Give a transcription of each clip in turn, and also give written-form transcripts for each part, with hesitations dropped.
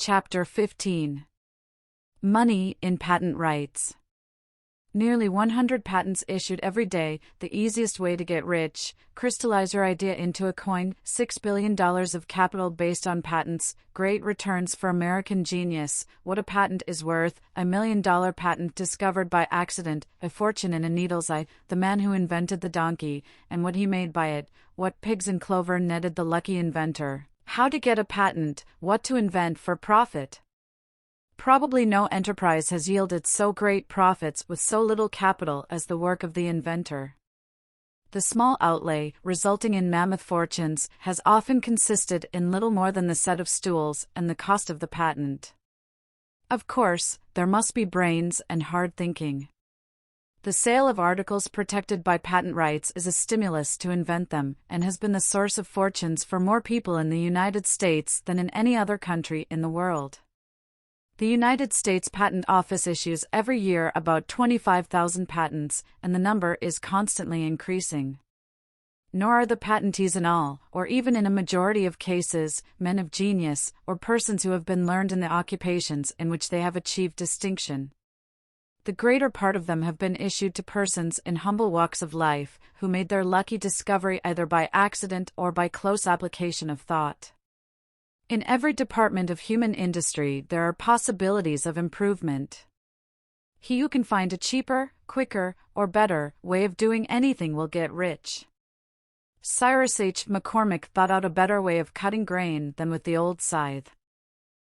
Chapter 15. Money in Patent Rights. Nearly 100 patents issued every day, the easiest way to get rich. Crystallize your idea into a coin, $6 billion of capital based on patents, great returns for American genius, what a patent is worth, $1 million patent discovered by accident, a fortune in a needle's eye, the man who invented the donkey, and what he made by it, what pigs in clover netted the lucky inventor. How to get a patent, what to invent for profit. Probably no enterprise has yielded so great profits with so little capital as the work of the inventor. The small outlay, resulting in mammoth fortunes, has often consisted in little more than the set of stools and the cost of the patent. Of course, there must be brains and hard thinking. The sale of articles protected by patent rights is a stimulus to invent them, and has been the source of fortunes for more people in the United States than in any other country in the world. The United States Patent Office issues every year about 25,000 patents, and the number is constantly increasing. Nor are the patentees in all, or even in a majority of cases, men of genius, or persons who have been learned in the occupations in which they have achieved distinction. The greater part of them have been issued to persons in humble walks of life, who made their lucky discovery either by accident or by close application of thought. In every department of human industry there are possibilities of improvement. He who can find a cheaper, quicker, or better way of doing anything will get rich. Cyrus H. McCormick thought out a better way of cutting grain than with the old scythe.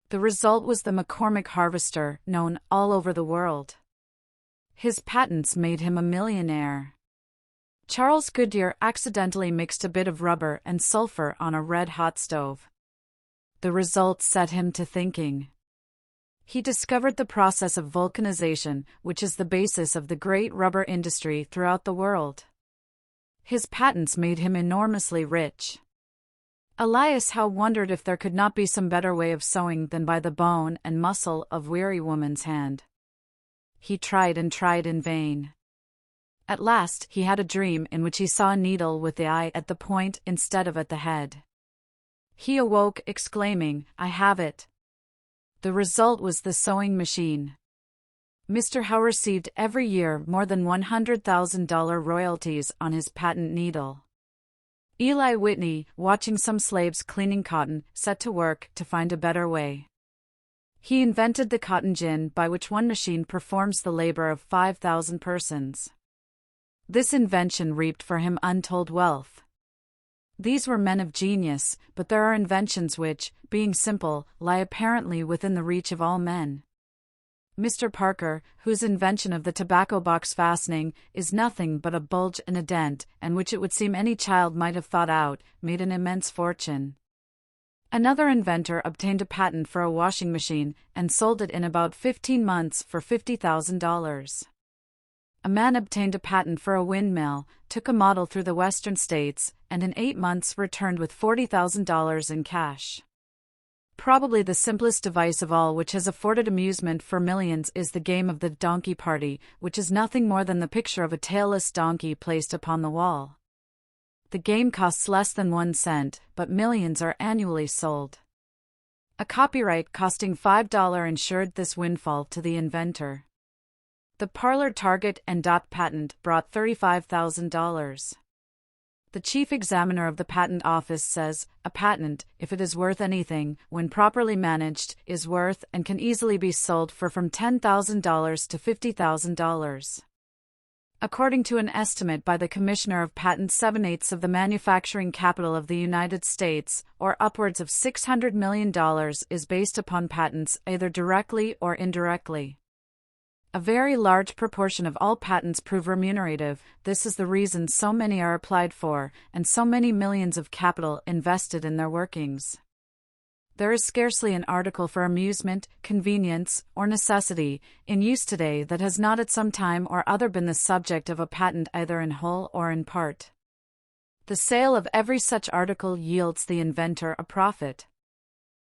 The result was the McCormick harvester, known all over the world. His patents made him a millionaire. Charles Goodyear accidentally mixed a bit of rubber and sulfur on a red-hot stove. The result set him to thinking. He discovered the process of vulcanization, which is the basis of the great rubber industry throughout the world. His patents made him enormously rich. Elias Howe wondered if there could not be some better way of sewing than by the bone and muscle of weary woman's hand. He tried and tried in vain. At last he had a dream in which he saw a needle with the eye at the point instead of at the head. He awoke, exclaiming, "I have it." The result was the sewing machine. Mr. Howe received every year more than $100,000 royalties on his patent needle. Eli Whitney, watching some slaves cleaning cotton, set to work to find a better way. He invented the cotton gin, by which one machine performs the labor of 5,000 persons. This invention reaped for him untold wealth. These were men of genius, but there are inventions which, being simple, lie apparently within the reach of all men. Mr. Parker, whose invention of the tobacco box fastening is nothing but a bulge and a dent, and which it would seem any child might have thought out, made an immense fortune. Another inventor obtained a patent for a washing machine, and sold it in about 15 months for $50,000. A man obtained a patent for a windmill, took a model through the western states, and in 8 months returned with $40,000 in cash. Probably the simplest device of all which has afforded amusement for millions is the game of the donkey party, which is nothing more than the picture of a tailless donkey placed upon the wall. The game costs less than 1 cent, but millions are annually sold. A copyright costing $5 ensured this windfall to the inventor. The parlor Target and Dot patent brought $35,000. The chief examiner of the patent office says, "A patent, if it is worth anything, when properly managed, is worth and can easily be sold for from $10,000 to $50,000. According to an estimate by the Commissioner of Patents, 7/8 of the manufacturing capital of the United States, or upwards of $600 million, is based upon patents, either directly or indirectly. A very large proportion of all patents prove remunerative. This is the reason so many are applied for, and so many millions of capital invested in their workings. There is scarcely an article for amusement, convenience, or necessity, in use today that has not at some time or other been the subject of a patent either in whole or in part. The sale of every such article yields the inventor a profit.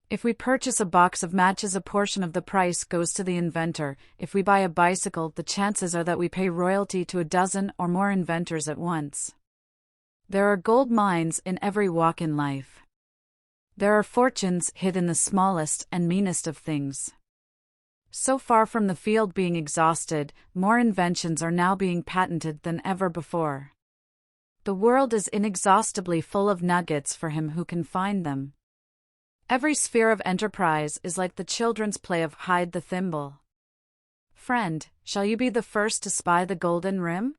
If we purchase a box of matches, a portion of the price goes to the inventor. If we buy a bicycle, the chances are that we pay royalty to a dozen or more inventors at once. There are gold mines in every walk in life. There are fortunes hid in the smallest and meanest of things. So far from the field being exhausted, more inventions are now being patented than ever before. The world is inexhaustibly full of nuggets for him who can find them. Every sphere of enterprise is like the children's play of hide the thimble. Friend, shall you be the first to spy the golden rim?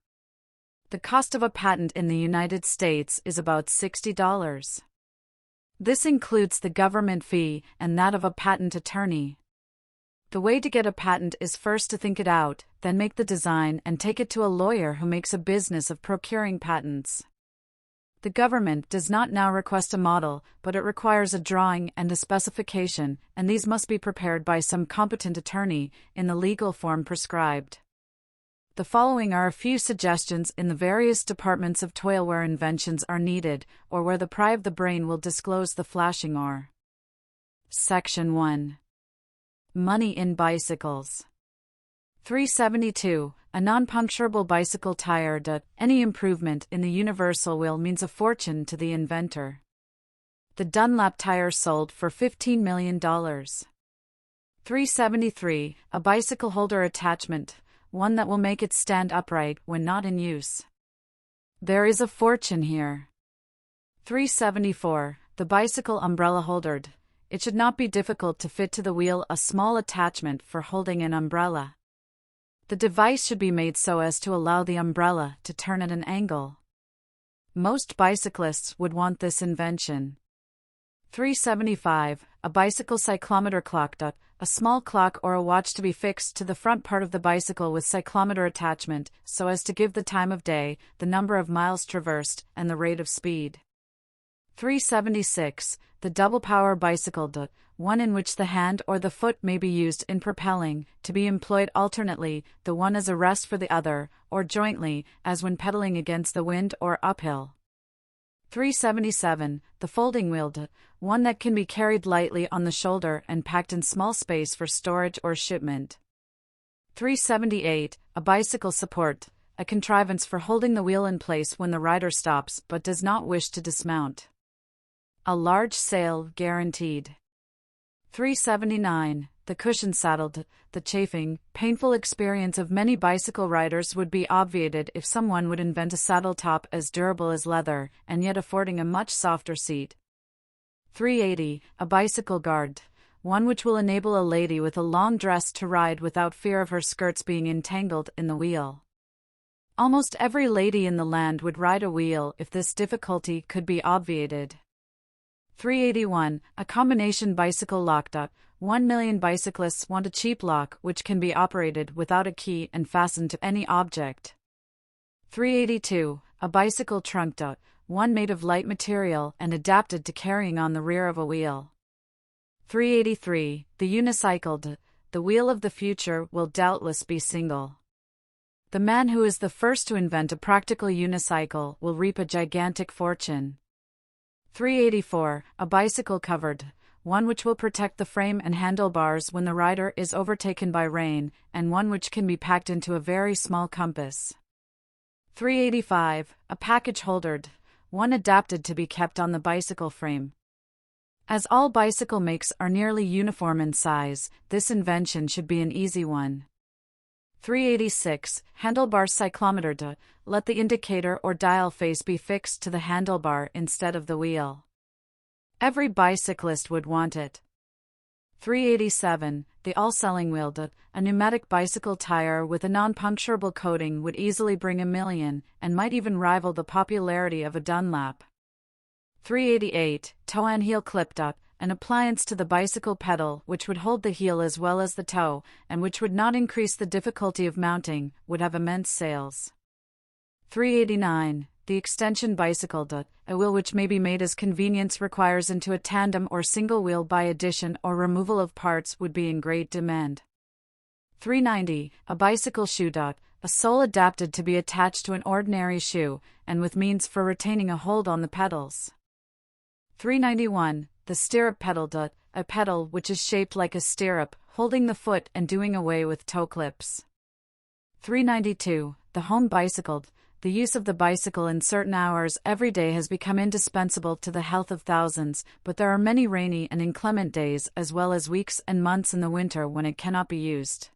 The cost of a patent in the United States is about $60. This includes the government fee and that of a patent attorney. The way to get a patent is first to think it out, then make the design and take it to a lawyer who makes a business of procuring patents. The government does not now request a model, but it requires a drawing and a specification, and these must be prepared by some competent attorney, in the legal form prescribed. The following are a few suggestions in the various departments of toil where inventions are needed, or where the pry of the brain will disclose the flashing ore. Section 1. Money in bicycles. 372. A non-puncturable bicycle tire. Any improvement in the universal wheel means a fortune to the inventor. The Dunlop tire sold for $15 million. 373. A bicycle holder attachment, one that will make it stand upright when not in use. There is a fortune here. 374. The bicycle umbrella holder. It should not be difficult to fit to the wheel a small attachment for holding an umbrella. The device should be made so as to allow the umbrella to turn at an angle. Most bicyclists would want this invention. 375. A bicycle cyclometer clock. A small clock or a watch to be fixed to the front part of the bicycle with cyclometer attachment, so as to give the time of day, the number of miles traversed, and the rate of speed. 376. The double power bicycle. One in which the hand or the foot may be used in propelling, to be employed alternately, the one as a rest for the other, or jointly, as when pedaling against the wind or uphill. 377. The folding wheel. One that can be carried lightly on the shoulder and packed in small space for storage or shipment. 378. A bicycle support. A contrivance for holding the wheel in place when the rider stops but does not wish to dismount. A large sail guaranteed. 379. The cushion saddle. The chafing, painful experience of many bicycle riders would be obviated if someone would invent a saddle top as durable as leather, and yet affording a much softer seat. 380. A bicycle guard. One which will enable a lady with a long dress to ride without fear of her skirts being entangled in the wheel. Almost every lady in the land would ride a wheel if this difficulty could be obviated. 381. A combination bicycle lock. 1 million bicyclists want a cheap lock which can be operated without a key and fastened to any object. 382. A bicycle trunk. One made of light material and adapted to carrying on the rear of a wheel. 383. The unicycle. The wheel of the future will doubtless be single. The man who is the first to invent a practical unicycle will reap a gigantic fortune. 384. A bicycle covered. One which will protect the frame and handlebars when the rider is overtaken by rain, and one which can be packed into a very small compass. 385. A package holder. One adapted to be kept on the bicycle frame. As all bicycle makes are nearly uniform in size, this invention should be an easy one. 386. Handlebar cyclometer. Let the indicator or dial face be fixed to the handlebar instead of the wheel. Every bicyclist would want it. 387. The all-selling wheel. A pneumatic bicycle tire with a non-puncturable coating would easily bring $1 million, and might even rival the popularity of a Dunlop. 388. Toe and heel clip. An appliance to the bicycle pedal which would hold the heel as well as the toe, and which would not increase the difficulty of mounting, would have immense sales. 389. The extension bicycle. A wheel which may be made as convenience requires into a tandem or single wheel by addition or removal of parts would be in great demand. 390. A bicycle shoe. A sole adapted to be attached to an ordinary shoe, and with means for retaining a hold on the pedals. 391. The stirrup pedal. A pedal which is shaped like a stirrup, holding the foot and doing away with toe clips. 392. The home bicycle. The use of the bicycle in certain hours every day has become indispensable to the health of thousands, but there are many rainy and inclement days as well as weeks and months in the winter when it cannot be used.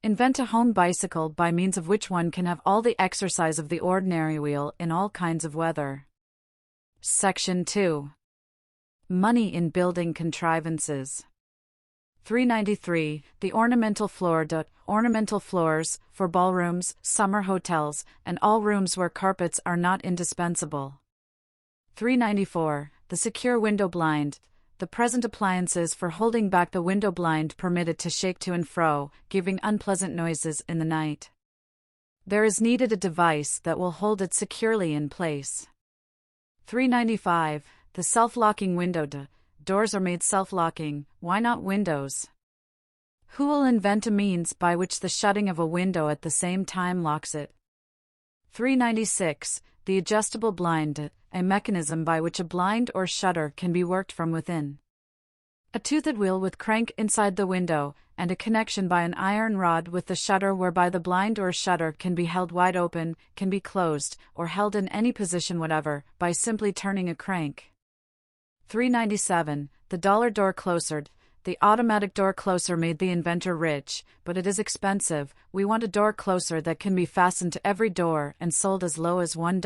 Invent a home bicycle by means of which one can have all the exercise of the ordinary wheel in all kinds of weather. Section 2. Money in building contrivances. 393. The ornamental floor. Ornamental floors, for ballrooms, summer hotels, and all rooms where carpets are not indispensable. 394. The secure window blind. The present appliances for holding back the window blind permitted to shake to and fro, giving unpleasant noises in the night. There is needed a device that will hold it securely in place. 395. The self-locking window. Doors are made self-locking, why not windows? Who will invent a means by which the shutting of a window at the same time locks it? 396. The adjustable blind, a mechanism by which a blind or shutter can be worked from within. A toothed wheel with crank inside the window, and a connection by an iron rod with the shutter whereby the blind or shutter can be held wide open, can be closed, or held in any position whatever, by simply turning a crank. 397. The dollar door closer. The automatic door closer made the inventor rich, but it is expensive. We want a door closer that can be fastened to every door and sold as low as $1.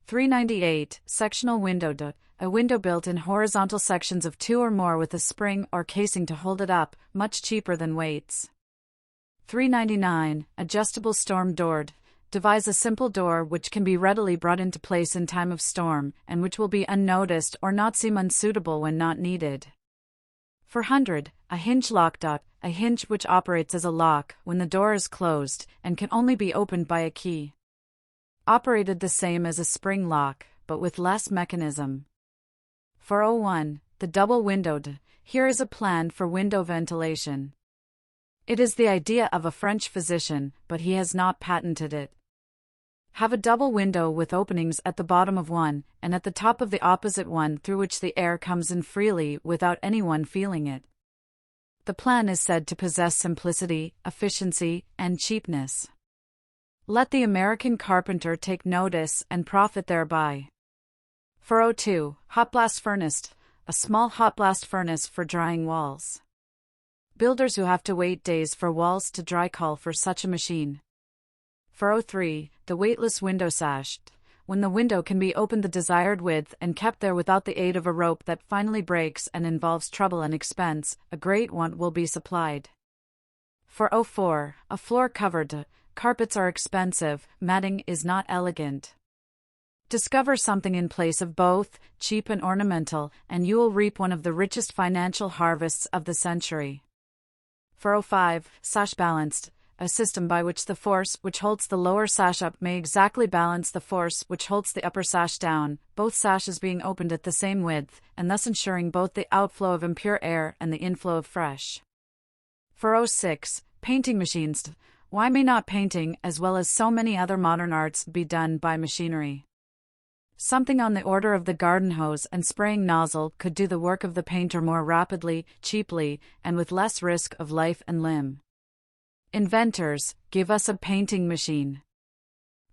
398. Sectional window. A window built in horizontal sections of 2 or more with a spring or casing to hold it up, much cheaper than weights. 399. Adjustable storm door. Devise a simple door which can be readily brought into place in time of storm, and which will be unnoticed or not seem unsuitable when not needed. 400. A hinge lock. A hinge which operates as a lock when the door is closed, and can only be opened by a key. Operated the same as a spring lock, but with less mechanism. 401. The double windowed. Here is a plan for window ventilation. It is the idea of a French physician, but he has not patented it. Have a double window with openings at the bottom of one, and at the top of the opposite one through which the air comes in freely without anyone feeling it. The plan is said to possess simplicity, efficiency, and cheapness. Let the American carpenter take notice and profit thereby. 402. Hot blast furnace. A small hot blast furnace for drying walls. Builders who have to wait days for walls to dry call for such a machine. 403. The weightless window sash. When the window can be opened the desired width and kept there without the aid of a rope that finally breaks and involves trouble and expense, a great want will be supplied. 404. A floor covered. Carpets are expensive, matting is not elegant. Discover something in place of both, cheap and ornamental, and you will reap one of the richest financial harvests of the century. 405. Sash balanced. A system by which the force which holds the lower sash up may exactly balance the force which holds the upper sash down, both sashes being opened at the same width, and thus ensuring both the outflow of impure air and the inflow of fresh. 406. Painting machines. Why may not painting, as well as so many other modern arts, be done by machinery? Something on the order of the garden hose and spraying nozzle could do the work of the painter more rapidly, cheaply, and with less risk of life and limb. Inventors, give us a painting machine.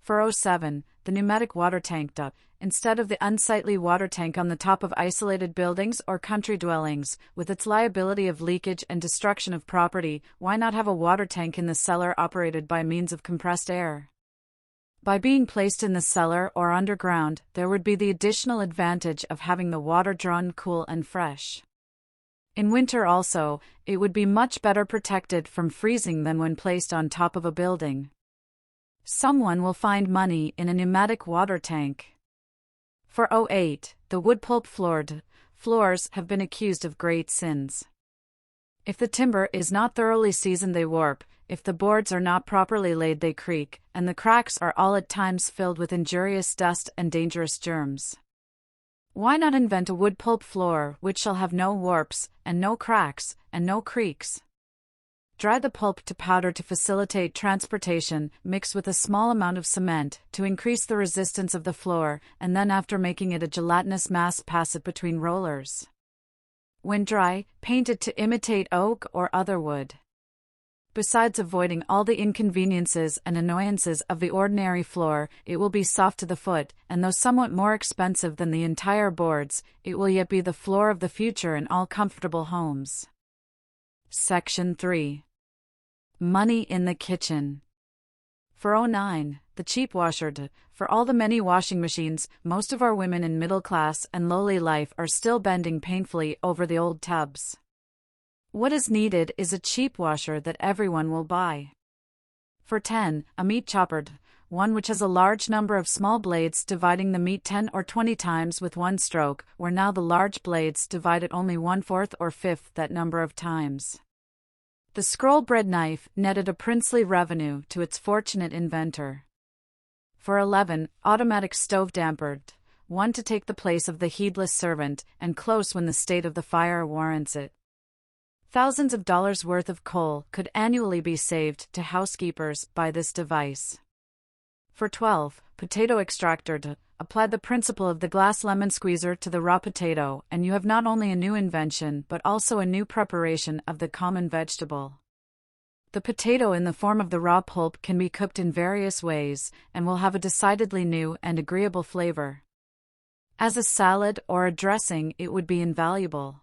407. The pneumatic water tank. Instead of the unsightly water tank on the top of isolated buildings or country dwellings, with its liability of leakage and destruction of property, why not have a water tank in the cellar operated by means of compressed air? By being placed in the cellar or underground, there would be the additional advantage of having the water drawn cool and fresh. In winter also, it would be much better protected from freezing than when placed on top of a building. Someone will find money in a pneumatic water tank. 408. The Wood-Pulp floors have been accused of great sins. If the timber is not thoroughly seasoned they warp, if the boards are not properly laid they creak, and the cracks are all at times filled with injurious dust and dangerous germs. Why not invent a wood-pulp floor which shall have no warps, and no cracks, and no creaks? Dry the pulp to powder to facilitate transportation, mix with a small amount of cement to increase the resistance of the floor, and then after making it a gelatinous mass pass it between rollers. When dry, paint it to imitate oak or other wood. Besides avoiding all the inconveniences and annoyances of the ordinary floor, it will be soft to the foot, and though somewhat more expensive than the entire boards, it will yet be the floor of the future in all comfortable homes. Section 3. Money in the kitchen. For 09, the cheap washer. For all the many washing machines, most of our women in middle class and lowly life are still bending painfully over the old tubs. What is needed is a cheap washer that everyone will buy. For 10, a meat chopper, one which has a large number of small blades dividing the meat 10 or 20 times with one stroke, where now the large blades divide it only 1/4 or 1/5 that number of times. The scroll bread knife netted a princely revenue to its fortunate inventor. For 11, automatic stove damper, one to take the place of the heedless servant, and close when the state of the fire warrants it. Thousands of dollars worth of coal could annually be saved to housekeepers by this device. For 12, potato extractor. Apply the principle of the glass lemon squeezer to the raw potato, and you have not only a new invention but also a new preparation of the common vegetable. The potato in the form of the raw pulp can be cooked in various ways, and will have a decidedly new and agreeable flavor. As a salad or a dressing, it would be invaluable.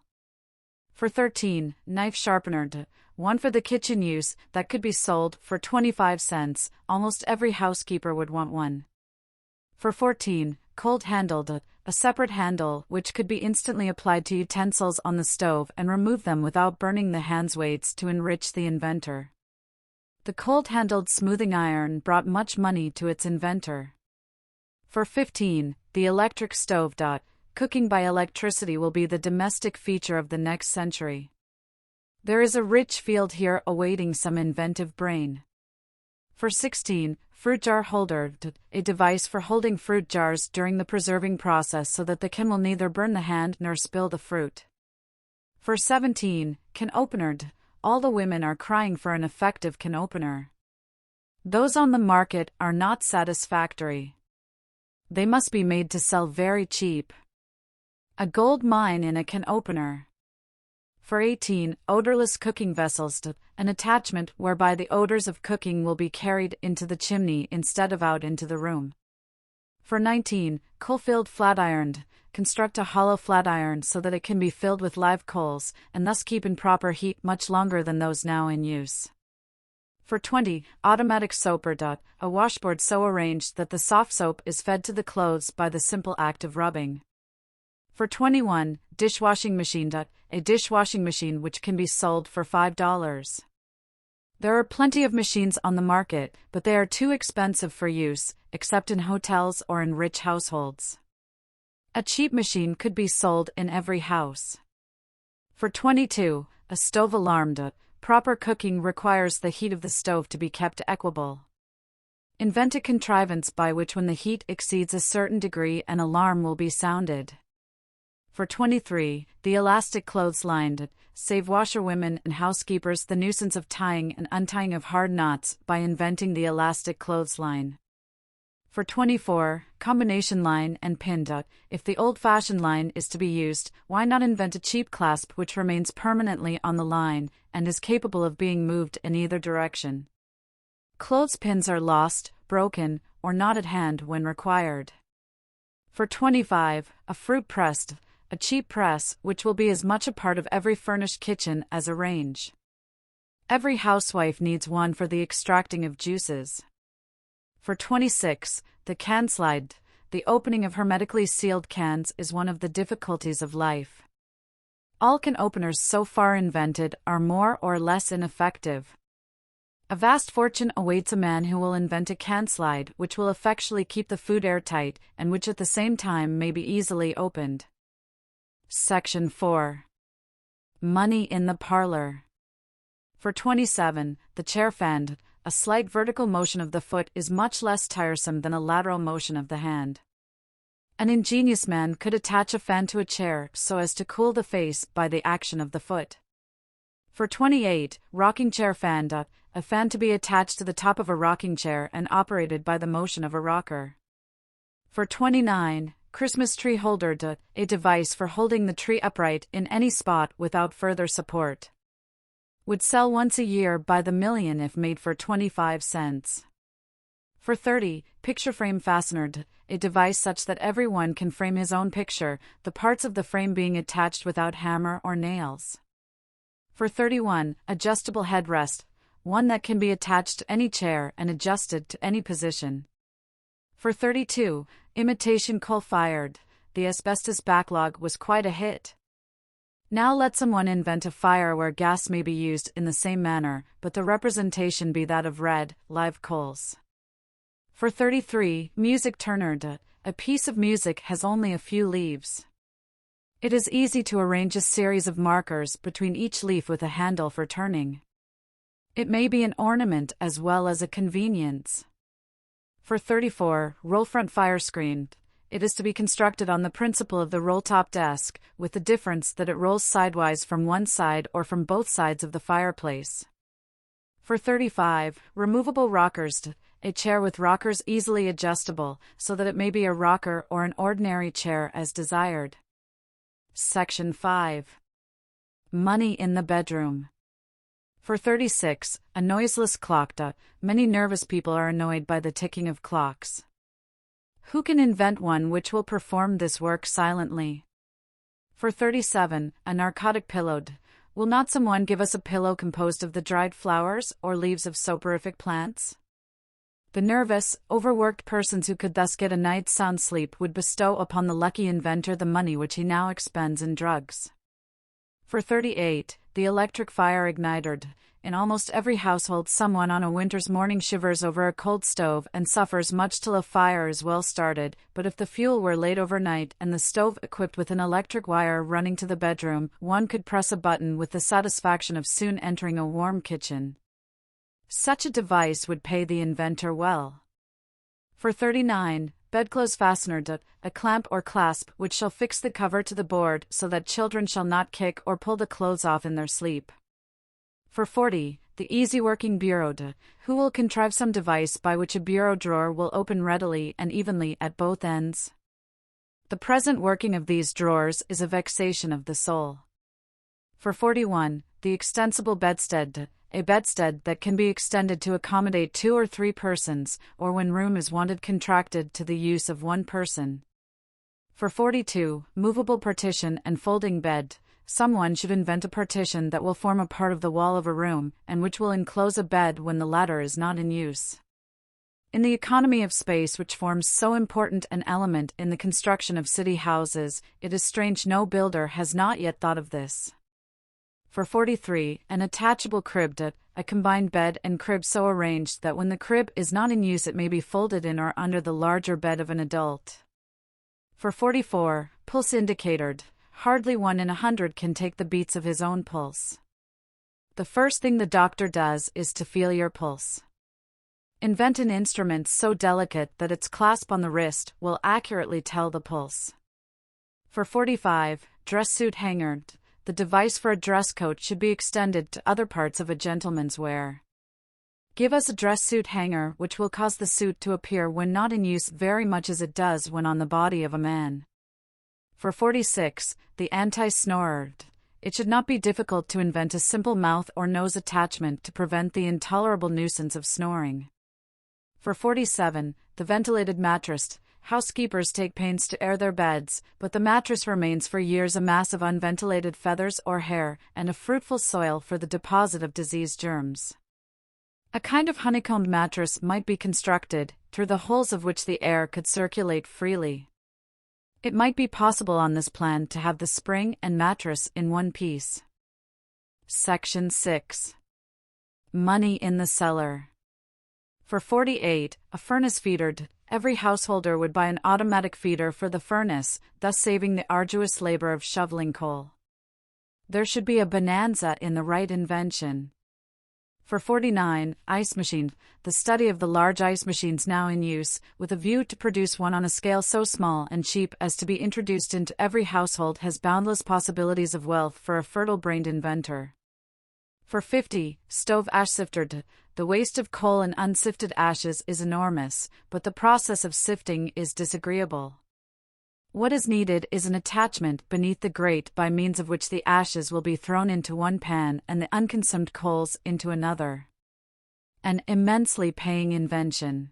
For 13, knife sharpener. One for the kitchen use that could be sold for 25 cents. Almost every housekeeper would want one. For 14, cold-handled, a separate handle which could be instantly applied to utensils on the stove and remove them without burning the hands' weights to enrich the inventor. The cold-handled smoothing iron brought much money to its inventor. For 15, the electric stove. Cooking by electricity will be the domestic feature of the next century. There is a rich field here awaiting some inventive brain. For 16, fruit jar holder, a device for holding fruit jars during the preserving process so that the can will neither burn the hand nor spill the fruit. For 17, can opener. All the women are crying for an effective can opener. Those on the market are not satisfactory. They must be made to sell very cheap. A gold mine in a can opener. For 18, odorless cooking vessels. An attachment whereby the odors of cooking will be carried into the chimney instead of out into the room. For 19, coal-filled flat-iron. Construct a hollow flat iron so that it can be filled with live coals, and thus keep in proper heat much longer than those now in use. For 20, automatic soaper. A washboard so arranged that the soft soap is fed to the clothes by the simple act of rubbing. For 21, dishwashing machine. A dishwashing machine which can be sold for $5. There are plenty of machines on the market, but they are too expensive for use, except in hotels or in rich households. A cheap machine could be sold in every house. For 22, a stove alarm. Proper cooking requires the heat of the stove to be kept equable. Invent a contrivance by which when the heat exceeds a certain degree an alarm will be sounded. For 23, the elastic clothesline. Save washerwomen and housekeepers the nuisance of tying and untying of hard knots by inventing the elastic clothesline. For 24, combination line and pin. If the old-fashioned line is to be used, why not invent a cheap clasp which remains permanently on the line and is capable of being moved in either direction? Clothespins are lost, broken, or not at hand when required. For 25, a fruit press. A cheap press which will be as much a part of every furnished kitchen as a range. Every housewife needs one for the extracting of juices. For 26, the can slide. The opening of hermetically sealed cans is one of the difficulties of life. All can openers so far invented are more or less ineffective. A vast fortune awaits a man who will invent a can slide which will effectually keep the food airtight and which at the same time may be easily opened. Section 4. Money in the parlor. For 27, the chair fan. A slight vertical motion of the foot is much less tiresome than a lateral motion of the hand. An ingenious man could attach a fan to a chair so as to cool the face by the action of the foot. For 28, rocking chair fan. A fan to be attached to the top of a rocking chair and operated by the motion of a rocker. For 29, Christmas tree holder. A device for holding the tree upright in any spot without further support. Would sell once a year by the million if made for 25 cents. For 30, picture frame fastener, a device such that everyone can frame his own picture, the parts of the frame being attached without hammer or nails. For 31, adjustable headrest, one that can be attached to any chair and adjusted to any position. For 32, imitation coal-fired, the asbestos backlog was quite a hit. Now let someone invent a fire where gas may be used in the same manner, but the representation be that of red, live coals. For 33, music turner, a piece of music has only a few leaves. It is easy to arrange a series of markers between each leaf with a handle for turning. It may be an ornament as well as a convenience. For 34, roll-front fire screen. It is to be constructed on the principle of the roll-top desk, with the difference that it rolls sidewise from one side or from both sides of the fireplace. For 35, removable rockers. A chair with rockers easily adjustable, so that it may be a rocker or an ordinary chair as desired. Section 5. Money in the bedroom. For 36, a noiseless clock. Many nervous people are annoyed by the ticking of clocks. Who can invent one which will perform this work silently? For 37, a narcotic pillow. Will not someone give us a pillow composed of the dried flowers or leaves of soporific plants? The nervous, overworked persons who could thus get a night's sound sleep would bestow upon the lucky inventor the money which he now expends in drugs. For 38, the electric fire igniter. In almost every household someone on a winter's morning shivers over a cold stove and suffers much till a fire is well started, but if the fuel were laid overnight and the stove equipped with an electric wire running to the bedroom, one could press a button with the satisfaction of soon entering a warm kitchen. Such a device would pay the inventor well. For 39, bedclothes fastener. A clamp or clasp which shall fix the cover to the board so that children shall not kick or pull the clothes off in their sleep. For 40, the easy-working bureau. Who will contrive some device by which a bureau drawer will open readily and evenly at both ends? The present working of these drawers is a vexation of the soul. For 41, the extensible bedstead. A bedstead that can be extended to accommodate 2 or 3 persons, or when room is wanted contracted to the use of 1 person. For 42, movable partition and folding bed. Someone should invent a partition that will form a part of the wall of a room, and which will enclose a bed when the latter is not in use. In the economy of space which forms so important an element in the construction of city houses, it is strange no builder has not yet thought of this. For 43, an attachable crib. A combined bed and crib so arranged that when the crib is not in use it may be folded in or under the larger bed of an adult. For 44, pulse indicator. Hardly 1 in 100 can take the beats of his own pulse. The first thing the doctor does is to feel your pulse. Invent an instrument so delicate that its clasp on the wrist will accurately tell the pulse. For 45, dress suit hanger. The device for a dress coat should be extended to other parts of a gentleman's wear. Give us a dress suit hanger which will cause the suit to appear when not in use very much as it does when on the body of a man. For 46, the anti-snorer. It should not be difficult to invent a simple mouth or nose attachment to prevent the intolerable nuisance of snoring. For 47, the ventilated mattress. Housekeepers take pains to air their beds, but the mattress remains for years a mass of unventilated feathers or hair, and a fruitful soil for the deposit of disease germs. A kind of honeycombed mattress might be constructed, through the holes of which the air could circulate freely. It might be possible on this plan to have the spring and mattress in one piece. Section 6. Money in the cellar. For 48, a furnace feeder. Every householder would buy an automatic feeder for the furnace, thus saving the arduous labor of shoveling coal. There should be a bonanza in the right invention. For 49, ice machine. The study of the large ice machines now in use, with a view to produce one on a scale so small and cheap as to be introduced into every household, has boundless possibilities of wealth for a fertile-brained inventor. For 50, stove ash sifter. The waste of coal and unsifted ashes is enormous, but the process of sifting is disagreeable. What is needed is an attachment beneath the grate by means of which the ashes will be thrown into one pan and the unconsumed coals into another. An immensely paying invention.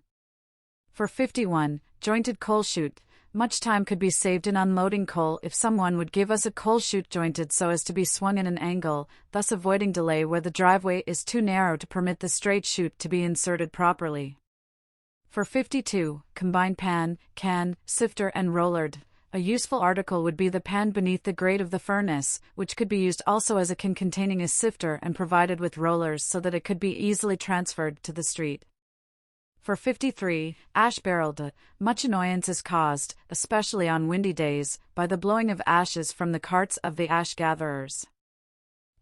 For 51, jointed coal chute. Much time could be saved in unloading coal if someone would give us a coal chute jointed so as to be swung in an angle, thus avoiding delay where the driveway is too narrow to permit the straight chute to be inserted properly. For 52, combined pan, can, sifter and rollered. A useful article would be the pan beneath the grate of the furnace, which could be used also as a can containing a sifter and provided with rollers so that it could be easily transferred to the street. For 53, ash barreled. Much annoyance is caused, especially on windy days, by the blowing of ashes from the carts of the ash gatherers.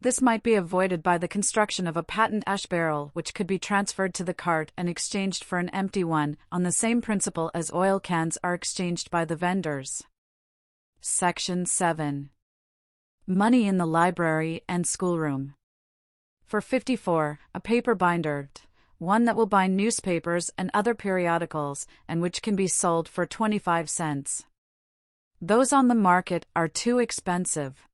This might be avoided by the construction of a patent ash barrel which could be transferred to the cart and exchanged for an empty one, on the same principle as oil cans are exchanged by the vendors. Section 7. Money in the library and schoolroom. For 54, a paper binder. One that will bind newspapers and other periodicals, and which can be sold for 25 cents. Those on the market are too expensive.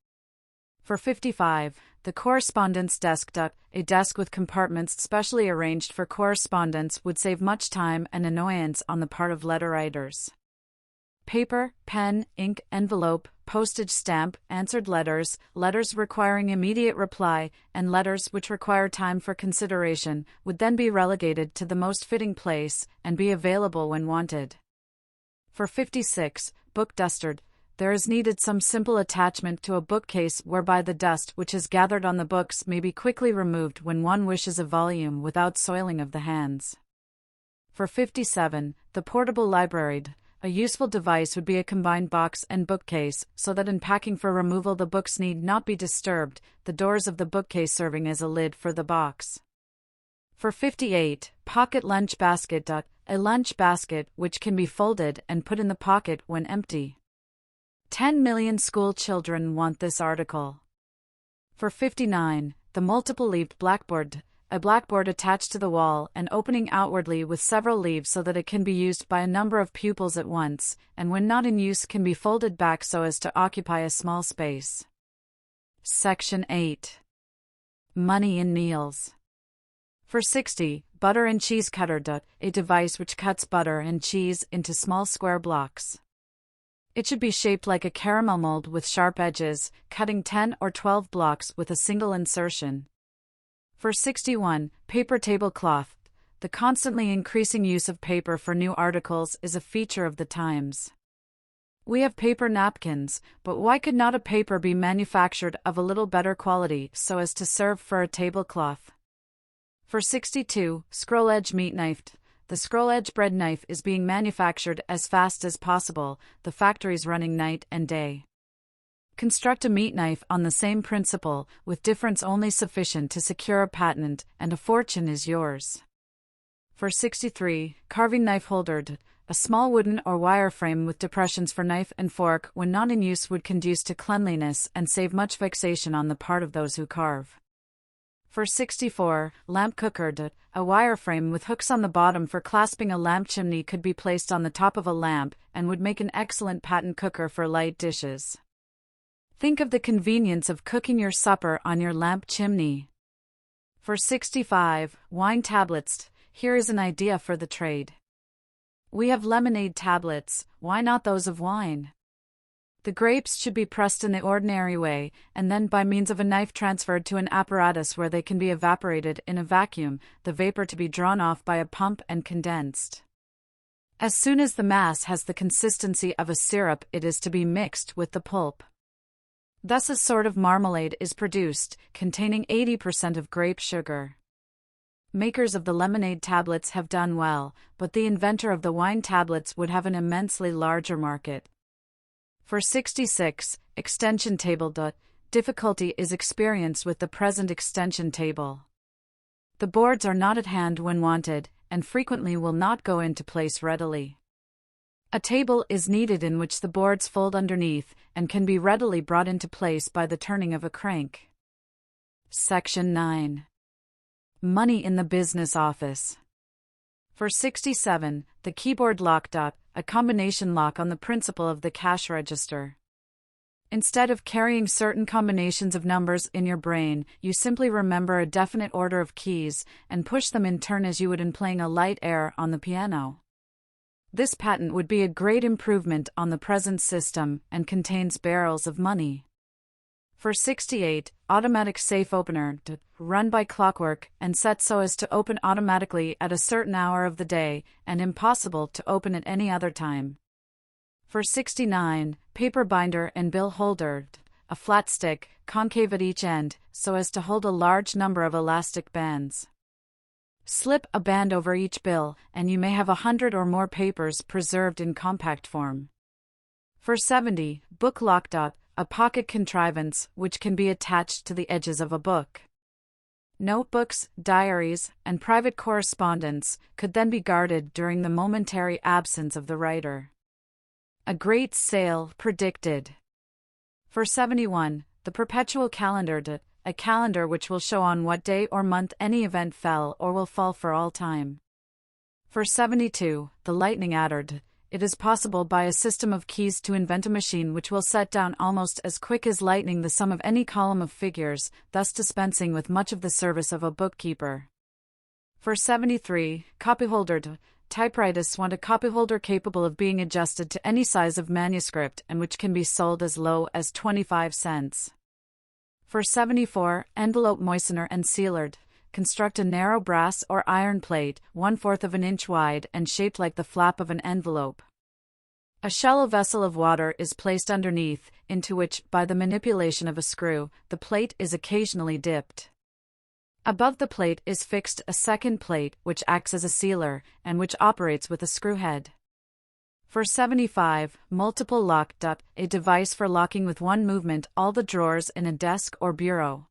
For 55, the correspondence desk. A desk with compartments specially arranged for correspondence would save much time and annoyance on the part of letter writers. Paper, pen, ink, envelope, postage stamp, answered letters, letters requiring immediate reply, and letters which require time for consideration, would then be relegated to the most fitting place, and be available when wanted. For 56, book duster. There is needed some simple attachment to a bookcase whereby the dust which is gathered on the books may be quickly removed when one wishes a volume without soiling of the hands. For 57, the portable library. A useful device would be a combined box and bookcase, so that in packing for removal the books need not be disturbed, the doors of the bookcase serving as a lid for the box. For 58, pocket lunch basket. A lunch basket which can be folded and put in the pocket when empty. 10 million school children want this article. For 59, the multiple-leaved blackboard. A blackboard attached to the wall and opening outwardly with several leaves so that it can be used by a number of pupils at once, and when not in use can be folded back so as to occupy a small space. Section 8. Money in meals. For 60, butter and cheese cutter. A device which cuts butter and cheese into small square blocks. It should be shaped like a caramel mold with sharp edges, cutting 10 or 12 blocks with a single insertion. For 61, paper tablecloth. The constantly increasing use of paper for new articles is a feature of the times. We have paper napkins, but why could not a paper be manufactured of a little better quality so as to serve for a tablecloth? For 62, scroll-edge meat knife. The scroll-edge bread knife is being manufactured as fast as possible, the factories running night and day. Construct a meat knife on the same principle, with difference only sufficient to secure a patent, and a fortune is yours. For 63, carving knife holder. A small wooden or wire frame with depressions for knife and fork when not in use would conduce to cleanliness and save much vexation on the part of those who carve. For 64, lamp cooker. A wire frame with hooks on the bottom for clasping a lamp chimney could be placed on the top of a lamp, and would make an excellent patent cooker for light dishes. Think of the convenience of cooking your supper on your lamp chimney. For 65, wine tablets. Here is an idea for the trade. We have lemonade tablets, why not those of wine? The grapes should be pressed in the ordinary way, and then by means of a knife transferred to an apparatus where they can be evaporated in a vacuum, the vapor to be drawn off by a pump and condensed. As soon as the mass has the consistency of a syrup, it is to be mixed with the pulp. Thus a sort of marmalade is produced, containing 80% of grape sugar. Makers of the lemonade tablets have done well, but the inventor of the wine tablets would have an immensely larger market. For 66, extension table. Difficulty is experienced with the present extension table. The boards are not at hand when wanted, and frequently will not go into place readily. A table is needed in which the boards fold underneath, and can be readily brought into place by the turning of a crank. Section 9. Money in the business office. For 67, the keyboard lock. a combination lock on the principle of the cash register. Instead of carrying certain combinations of numbers in your brain, you simply remember a definite order of keys and push them in turn as you would in playing a light air on the piano. This patent would be a great improvement on the present system and contains barrels of money. For 68, automatic safe opener, run by clockwork and set so as to open automatically at a certain hour of the day and impossible to open at any other time. For 69, paper binder and bill holder, a flat stick, concave at each end, so as to hold a large number of elastic bands. Slip a band over each bill, and you may have 100 or more papers preserved in compact form. For 70, book lock. A pocket contrivance which can be attached to the edges of a book. Notebooks, diaries, and private correspondence could then be guarded during the momentary absence of the writer. A great sale predicted. For 71, the perpetual calendar, a calendar which will show on what day or month any event fell or will fall for all time. For 72, the lightning adder, it is possible by a system of keys to invent a machine which will set down almost as quick as lightning the sum of any column of figures, thus dispensing with much of the service of a bookkeeper. For 73, copyholder. Typewriters want a copyholder capable of being adjusted to any size of manuscript and which can be sold as low as 25 cents. For 74, envelope moistener and sealer. Construct a narrow brass or iron plate, 1/4 of an inch wide and shaped like the flap of an envelope. A shallow vessel of water is placed underneath, into which, by the manipulation of a screw, the plate is occasionally dipped. Above the plate is fixed a second plate which acts as a sealer, and which operates with a screw head. For 75, multiple lock. A device for locking with one movement all the drawers in a desk or bureau.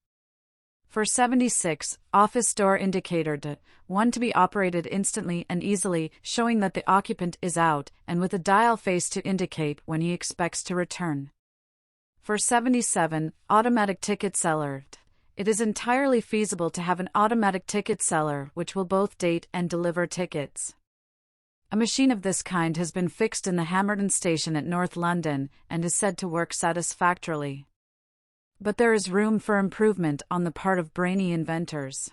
For 76, office door indicator. One to be operated instantly and easily, showing that the occupant is out, and with a dial face to indicate when he expects to return. For 77, automatic ticket seller. It is entirely feasible to have an automatic ticket seller which will both date and deliver tickets. A machine of this kind has been fixed in the Hamerton station at North London and is said to work satisfactorily. But there is room for improvement on the part of brainy inventors.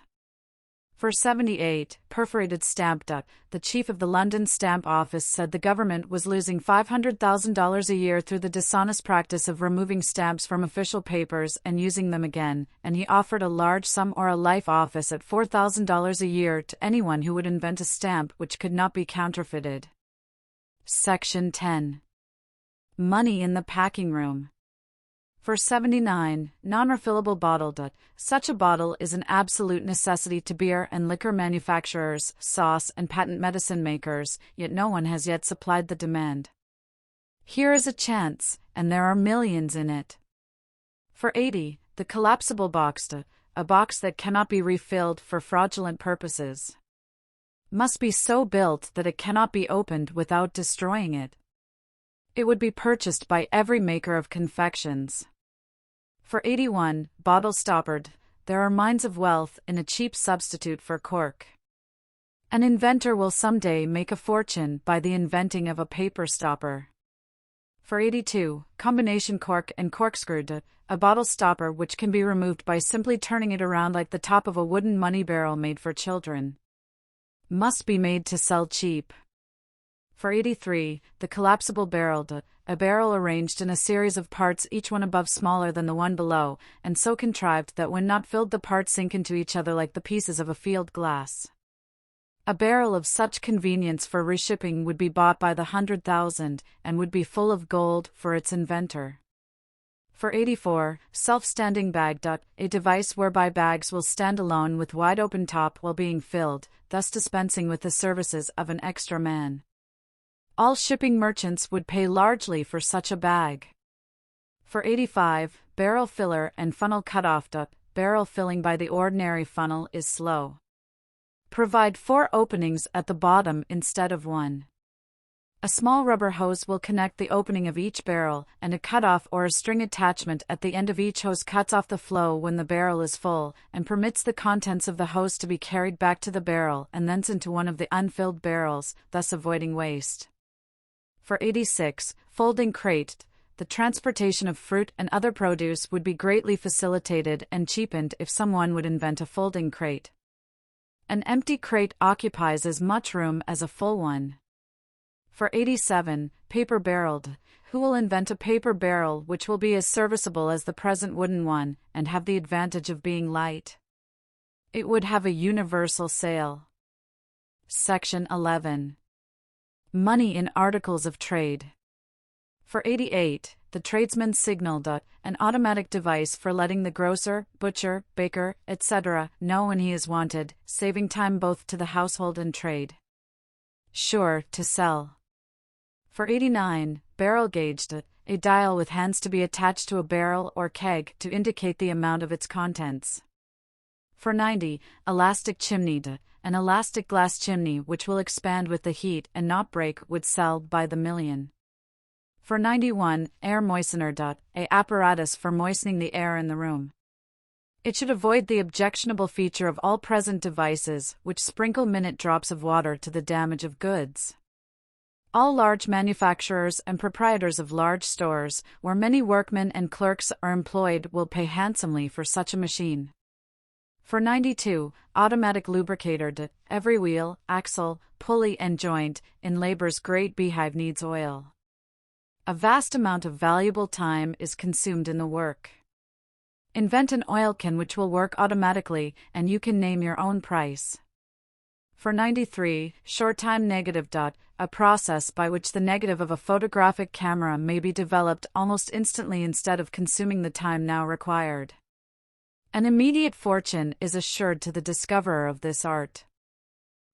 For 78, perforated stamp. The chief of the London Stamp Office said the government was losing $500,000 a year through the dishonest practice of removing stamps from official papers and using them again, and he offered a large sum or a life office at $4,000 a year to anyone who would invent a stamp which could not be counterfeited. Section 10. Money in the packing room. For 79, non-refillable bottle. Such a bottle is an absolute necessity to beer and liquor manufacturers, sauce and patent medicine makers, yet no one has yet supplied the demand. Here is a chance, and there are millions in it. For 80, the collapsible box. A box that cannot be refilled for fraudulent purposes. Must be so built that it cannot be opened without destroying it. It would be purchased by every maker of confections. For 81, bottle stoppered. There are mines of wealth in a cheap substitute for cork. An inventor will someday make a fortune by the inventing of a paper stopper. For 82, combination cork and corkscrew. A bottle stopper which can be removed by simply turning it around like the top of a wooden money barrel made for children. Must be made to sell cheap. For 83, the collapsible barrel. A barrel arranged in a series of parts, each one above smaller than the one below, and so contrived that when not filled the parts sink into each other like the pieces of a field glass. A barrel of such convenience for reshipping would be bought by the 100,000, and would be full of gold for its inventor. For 84, self-standing bag. A device whereby bags will stand alone with wide open top while being filled, thus dispensing with the services of an extra man. All shipping merchants would pay largely for such a bag. For 85, barrel filler and funnel cutoff. Barrel filling by the ordinary funnel is slow. Provide 4 openings at the bottom instead of 1. A small rubber hose will connect the opening of each barrel, and a cutoff or a string attachment at the end of each hose cuts off the flow when the barrel is full, and permits the contents of the hose to be carried back to the barrel and thence into one of the unfilled barrels, thus avoiding waste. For 86, folding crate. The transportation of fruit and other produce would be greatly facilitated and cheapened if someone would invent a folding crate. An empty crate occupies as much room as a full one. For 87, paper-barreled. Who will invent a paper barrel which will be as serviceable as the present wooden one, and have the advantage of being light? It would have a universal sale. Section 11. Money in articles of trade. For 88, the tradesman's signal. An automatic device for letting the grocer, butcher, baker, etc. know when he is wanted, saving time both to the household and trade. Sure to sell. For 89, barrel gauged. A dial with hands to be attached to a barrel or keg to indicate the amount of its contents. For 90, elastic chimney. An elastic glass chimney which will expand with the heat and not break would sell by the million. For 91, air moistener. A apparatus for moistening the air in the room. It should avoid the objectionable feature of all present devices which sprinkle minute drops of water to the damage of goods. All large manufacturers and proprietors of large stores, where many workmen and clerks are employed, will pay handsomely for such a machine. For 92, automatic lubricator. Every wheel, axle, pulley and joint in labor's great beehive needs oil. A vast amount of valuable time is consumed in the work. Invent an oil can which will work automatically, and you can name your own price. For 93, short-time negative. A process by which the negative of a photographic camera may be developed almost instantly instead of consuming the time now required. An immediate fortune is assured to the discoverer of this art.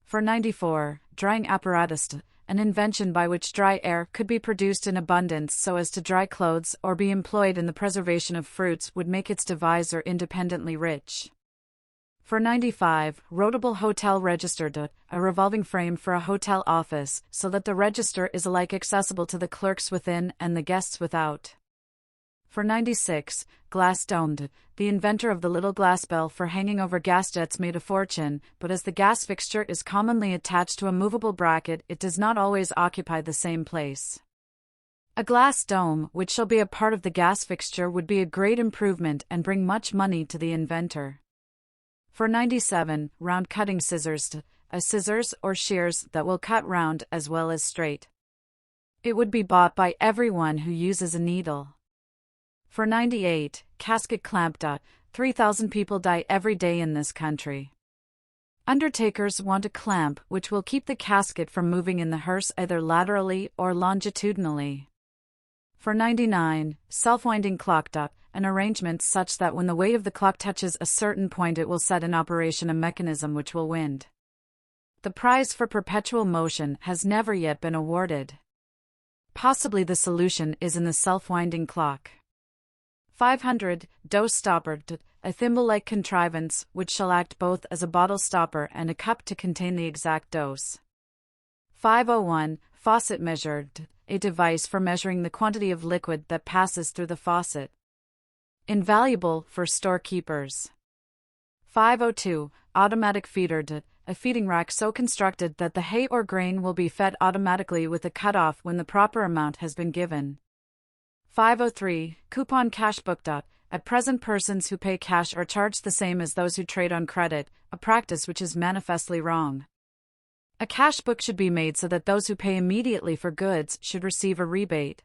For 94, drying apparatus. An invention by which dry air could be produced in abundance so as to dry clothes or be employed in the preservation of fruits would make its deviser independently rich. For 95, rotable hotel register. A revolving frame for a hotel office, so that the register is alike accessible to the clerks within and the guests without. For 96, glass domed. The inventor of the little glass bell for hanging over gas jets made a fortune, but as the gas fixture is commonly attached to a movable bracket, it does not always occupy the same place. A glass dome, which shall be a part of the gas fixture, would be a great improvement and bring much money to the inventor. For 97, round cutting scissors. A scissors or shears that will cut round as well as straight. It would be bought by everyone who uses a needle. For 98, casket clamp. 3,000 people die every day in this country. Undertakers want a clamp which will keep the casket from moving in the hearse either laterally or longitudinally. For 99, self-winding clock. An arrangement such that when the weight of the clock touches a certain point it will set in operation a mechanism which will wind. The prize for perpetual motion has never yet been awarded. Possibly the solution is in the self-winding clock. 500, dose stopper. A thimble-like contrivance which shall act both as a bottle stopper and a cup to contain the exact dose. 501, faucet measure. A device for measuring the quantity of liquid that passes through the faucet. Invaluable for storekeepers. 502, automatic feeder. A feeding rack so constructed that the hay or grain will be fed automatically with a cutoff when the proper amount has been given. 503, coupon cash book. At present persons who pay cash are charged the same as those who trade on credit, a practice which is manifestly wrong. A cash book should be made so that those who pay immediately for goods should receive a rebate.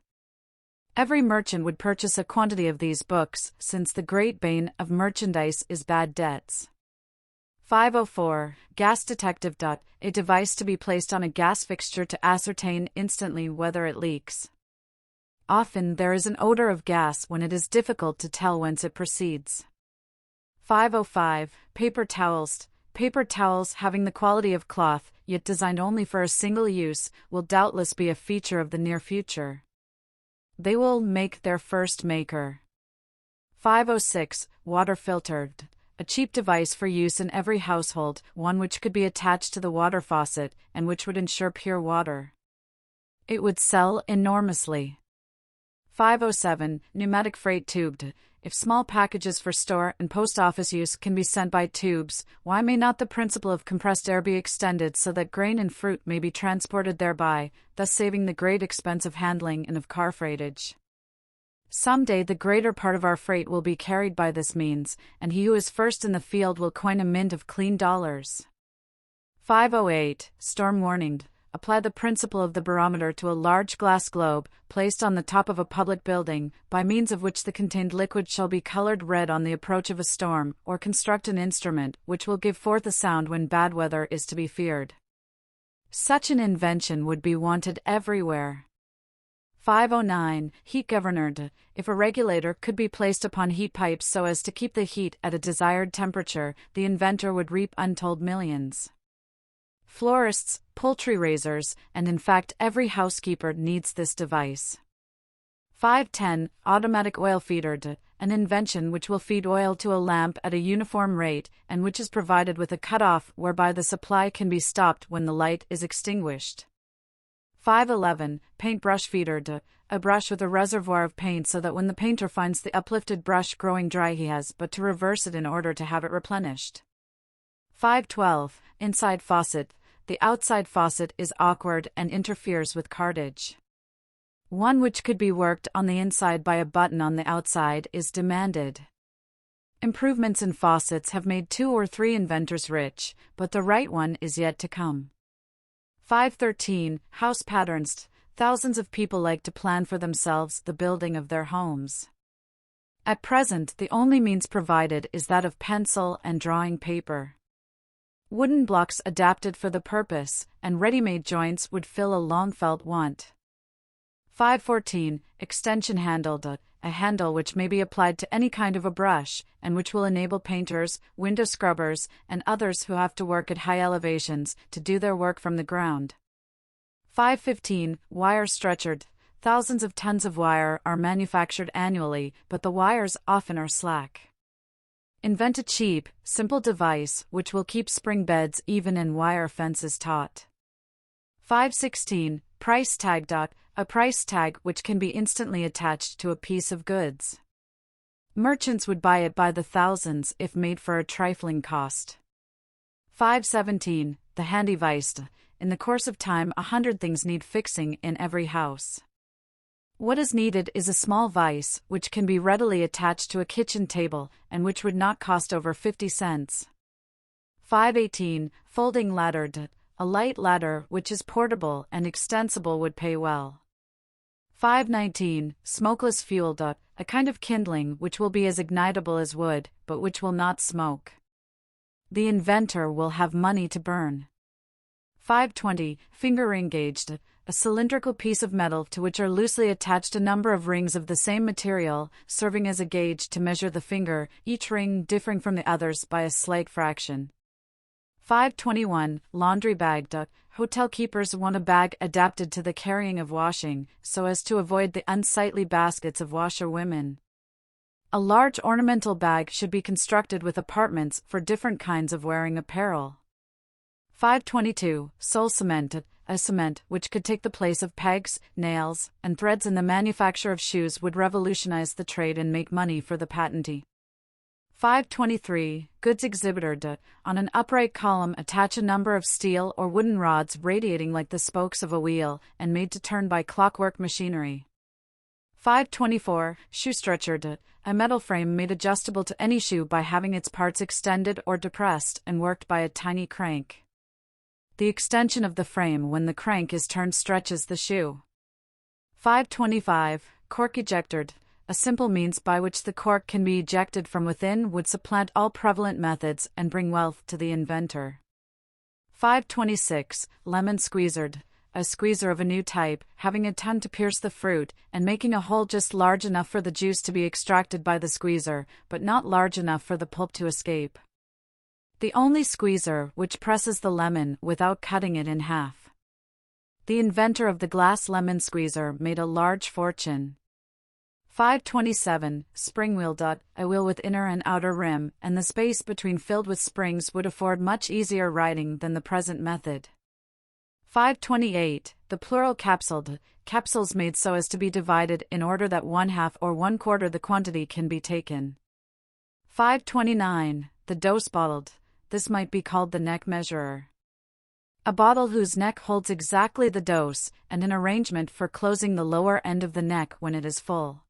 Every merchant would purchase a quantity of these books, since the great bane of merchandise is bad debts. 504, gas detective. A device to be placed on a gas fixture to ascertain instantly whether it leaks. Often there is an odor of gas when it is difficult to tell whence it proceeds. 505, paper towels. Paper towels having the quality of cloth, yet designed only for a single use, will doubtless be a feature of the near future. They will make their first maker. 506, water filter. A cheap device for use in every household, one which could be attached to the water faucet, and which would ensure pure water. It would sell enormously. 507. Pneumatic freight tubed. If small packages for store and post office use can be sent by tubes, why may not the principle of compressed air be extended so that grain and fruit may be transported thereby, thus saving the great expense of handling and of car freightage? Someday the greater part of our freight will be carried by this means, and he who is first in the field will coin a mint of clean dollars. 508. Storm warning. Apply the principle of the barometer to a large glass globe, placed on the top of a public building, by means of which the contained liquid shall be colored red on the approach of a storm, or construct an instrument, which will give forth a sound when bad weather is to be feared. Such an invention would be wanted everywhere. 509. Heat governor. If a regulator could be placed upon heat pipes so as to keep the heat at a desired temperature, the inventor would reap untold millions. Florists, poultry raisers, and in fact every housekeeper needs this device. 510. Automatic oil feeder. An invention which will feed oil to a lamp at a uniform rate, and which is provided with a cutoff whereby the supply can be stopped when the light is extinguished. 511. Paintbrush feeder. A brush with a reservoir of paint so that when the painter finds the uplifted brush growing dry he has but to reverse it in order to have it replenished. 512. Inside faucet. The outside faucet is awkward and interferes with cartage. One which could be worked on the inside by a button on the outside is demanded. Improvements in faucets have made 2 or 3 inventors rich, but the right one is yet to come. 513. House patterns. Thousands of people like to plan for themselves the building of their homes. At present, the only means provided is that of pencil and drawing paper. Wooden blocks adapted for the purpose, and ready-made joints would fill a long-felt want. 514. Extension handle. A handle which may be applied to any kind of a brush, and which will enable painters, window scrubbers, and others who have to work at high elevations to do their work from the ground. 515. Wire stretcher. Thousands of tons of wire are manufactured annually, but the wires often are slack. Invent a cheap, simple device which will keep spring beds even in wire fences taut. 516. Price tag. A price tag which can be instantly attached to a piece of goods. Merchants would buy it by the thousands if made for a trifling cost. 517. The handy vice. In the course of time 100 things need fixing in every house. What is needed is a small vise, which can be readily attached to a kitchen table, and which would not cost over 50 cents. 518. Folding ladder. A light ladder, which is portable and extensible, would pay well. 519. Smokeless fuel. A kind of kindling which will be as ignitable as wood, but which will not smoke. The inventor will have money to burn. 520. Finger ring gauged. A cylindrical piece of metal to which are loosely attached a number of rings of the same material, serving as a gauge to measure the finger, each ring differing from the others by a slight fraction. 521. Laundry bag. Hotel keepers want a bag adapted to the carrying of washing, so as to avoid the unsightly baskets of washerwomen. A large ornamental bag should be constructed with apartments for different kinds of wearing apparel. 522. Sole cement. A cement which could take the place of pegs, nails, and threads in the manufacture of shoes would revolutionize the trade and make money for the patentee. 523. Goods exhibitor. On an upright column attach a number of steel or wooden rods radiating like the spokes of a wheel, and made to turn by clockwork machinery. 524. Shoe stretcher. A metal frame made adjustable to any shoe by having its parts extended or depressed and worked by a tiny crank. The extension of the frame when the crank is turned stretches the shoe. 525. Cork ejector. A simple means by which the cork can be ejected from within would supplant all prevalent methods and bring wealth to the inventor. 526. Lemon squeezer. A squeezer of a new type, having a tongue to pierce the fruit, and making a hole just large enough for the juice to be extracted by the squeezer, but not large enough for the pulp to escape. The only squeezer which presses the lemon without cutting it in half. The inventor of the glass lemon squeezer made a large fortune. 527. Spring wheel. A wheel with inner and outer rim, and the space between filled with springs would afford much easier riding than the present method. 528. the plural capsuled, capsules made so as to be divided in order that 1/2 or 1/4 the quantity can be taken. 529. The dose bottled. This might be called the neck measurer. A bottle whose neck holds exactly the dose, and an arrangement for closing the lower end of the neck when it is full.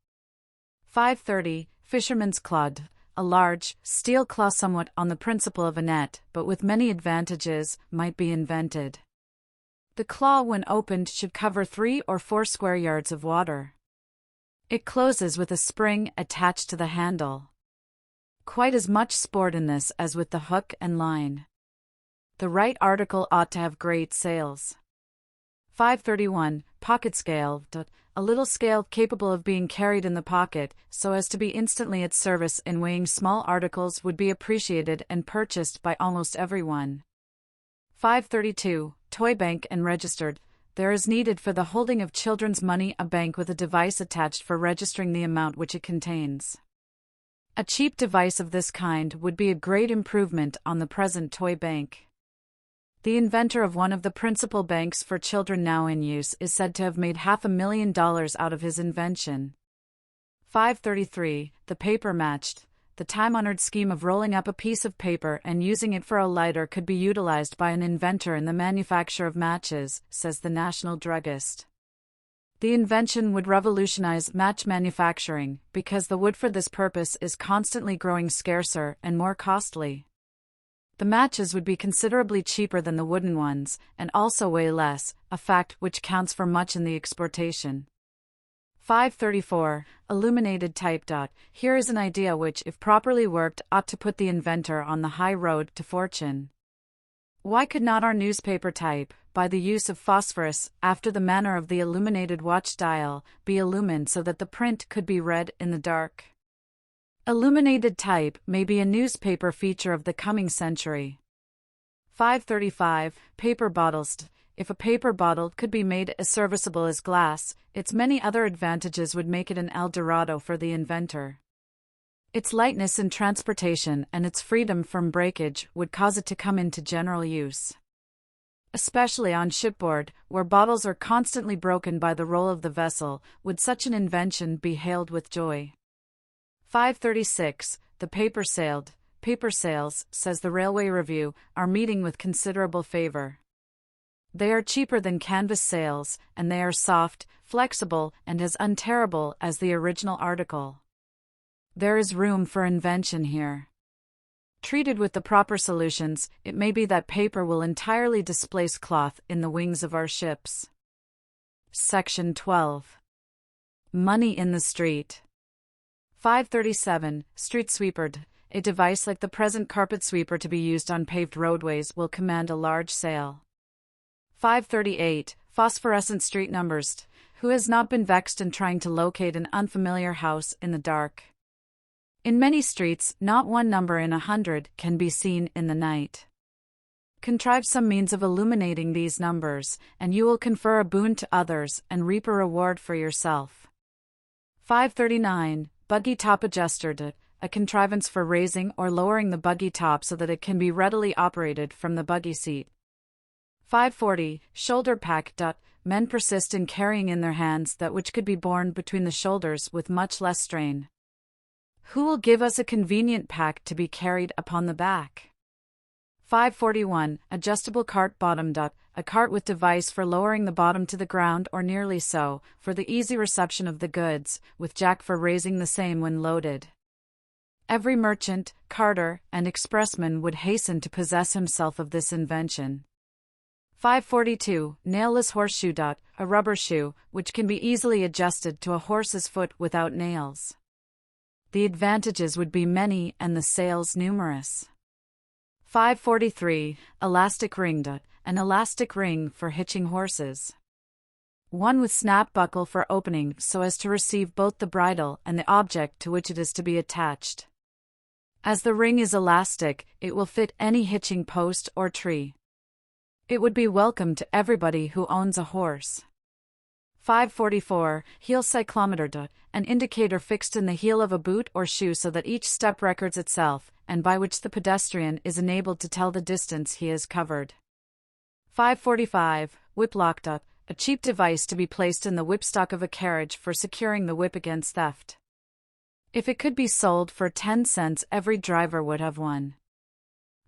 530. Fisherman's claw. A large, steel claw somewhat on the principle of a net, but with many advantages, might be invented. The claw when opened should cover 3 or 4 square yards of water. It closes with a spring attached to the handle. Quite as much sport in this as with the hook and line. The right article ought to have great sales. 531. Pocket scale. A little scale capable of being carried in the pocket, so as to be instantly at service in weighing small articles, would be appreciated and purchased by almost everyone. 532. Toy bank and registered. There is needed for the holding of children's money a bank with a device attached for registering the amount which it contains. A cheap device of this kind would be a great improvement on the present toy bank. The inventor of one of the principal banks for children now in use is said to have made $500,000 out of his invention. 533. The paper matched. The time-honored scheme of rolling up a piece of paper and using it for a lighter could be utilized by an inventor in the manufacture of matches, says the National Druggist. The invention would revolutionize match manufacturing, because the wood for this purpose is constantly growing scarcer and more costly. The matches would be considerably cheaper than the wooden ones, and also weigh less, a fact which counts for much in the exportation. 534. Illuminated type. Here is an idea which, if properly worked, ought to put the inventor on the high road to fortune. Why could not our newspaper type, by the use of phosphorus, after the manner of the illuminated watch dial, be illumined so that the print could be read in the dark? Illuminated type may be a newspaper feature of the coming century. 535. Paper bottles. If a paper bottle could be made as serviceable as glass, its many other advantages would make it an El Dorado for the inventor. Its lightness in transportation and its freedom from breakage would cause it to come into general use. Especially on shipboard, where bottles are constantly broken by the roll of the vessel, would such an invention be hailed with joy. 536. The paper sailed. Paper sails, says the Railway Review, are meeting with considerable favor. They are cheaper than canvas sails, and they are soft, flexible, and as unterrible as the original article. There is room for invention here. Treated with the proper solutions, it may be that paper will entirely displace cloth in the wings of our ships. Section 12. Money in the street. 537. Street sweeper. A device like the present carpet sweeper to be used on paved roadways will command a large sale. 538. Phosphorescent street numbers. Who has not been vexed in trying to locate an unfamiliar house in the dark? In many streets, not one number in 100 can be seen in the night. Contrive some means of illuminating these numbers, and you will confer a boon to others and reap a reward for yourself. 539. Buggy top adjuster. A contrivance for raising or lowering the buggy top so that it can be readily operated from the buggy seat. 540. Shoulder pack. Men persist in carrying in their hands that which could be borne between the shoulders with much less strain. Who will give us a convenient pack to be carried upon the back? 541. Adjustable cart bottom. A cart with device for lowering the bottom to the ground or nearly so, for the easy reception of the goods, with jack for raising the same when loaded. Every merchant, carter, and expressman would hasten to possess himself of this invention. 542. Nailless horseshoe. A rubber shoe, which can be easily adjusted to a horse's foot without nails. The advantages would be many and the sales numerous. 543. Elastic ring. An elastic ring for hitching horses. One with snap buckle for opening so as to receive both the bridle and the object to which it is to be attached. As the ring is elastic, it will fit any hitching post or tree. It would be welcome to everybody who owns a horse. 544. Heel cyclometer. An indicator fixed in the heel of a boot or shoe so that each step records itself, and by which the pedestrian is enabled to tell the distance he has covered. 545. Whiplock. a cheap device to be placed in the whipstock of a carriage for securing the whip against theft. If it could be sold for 10 cents, every driver would have one.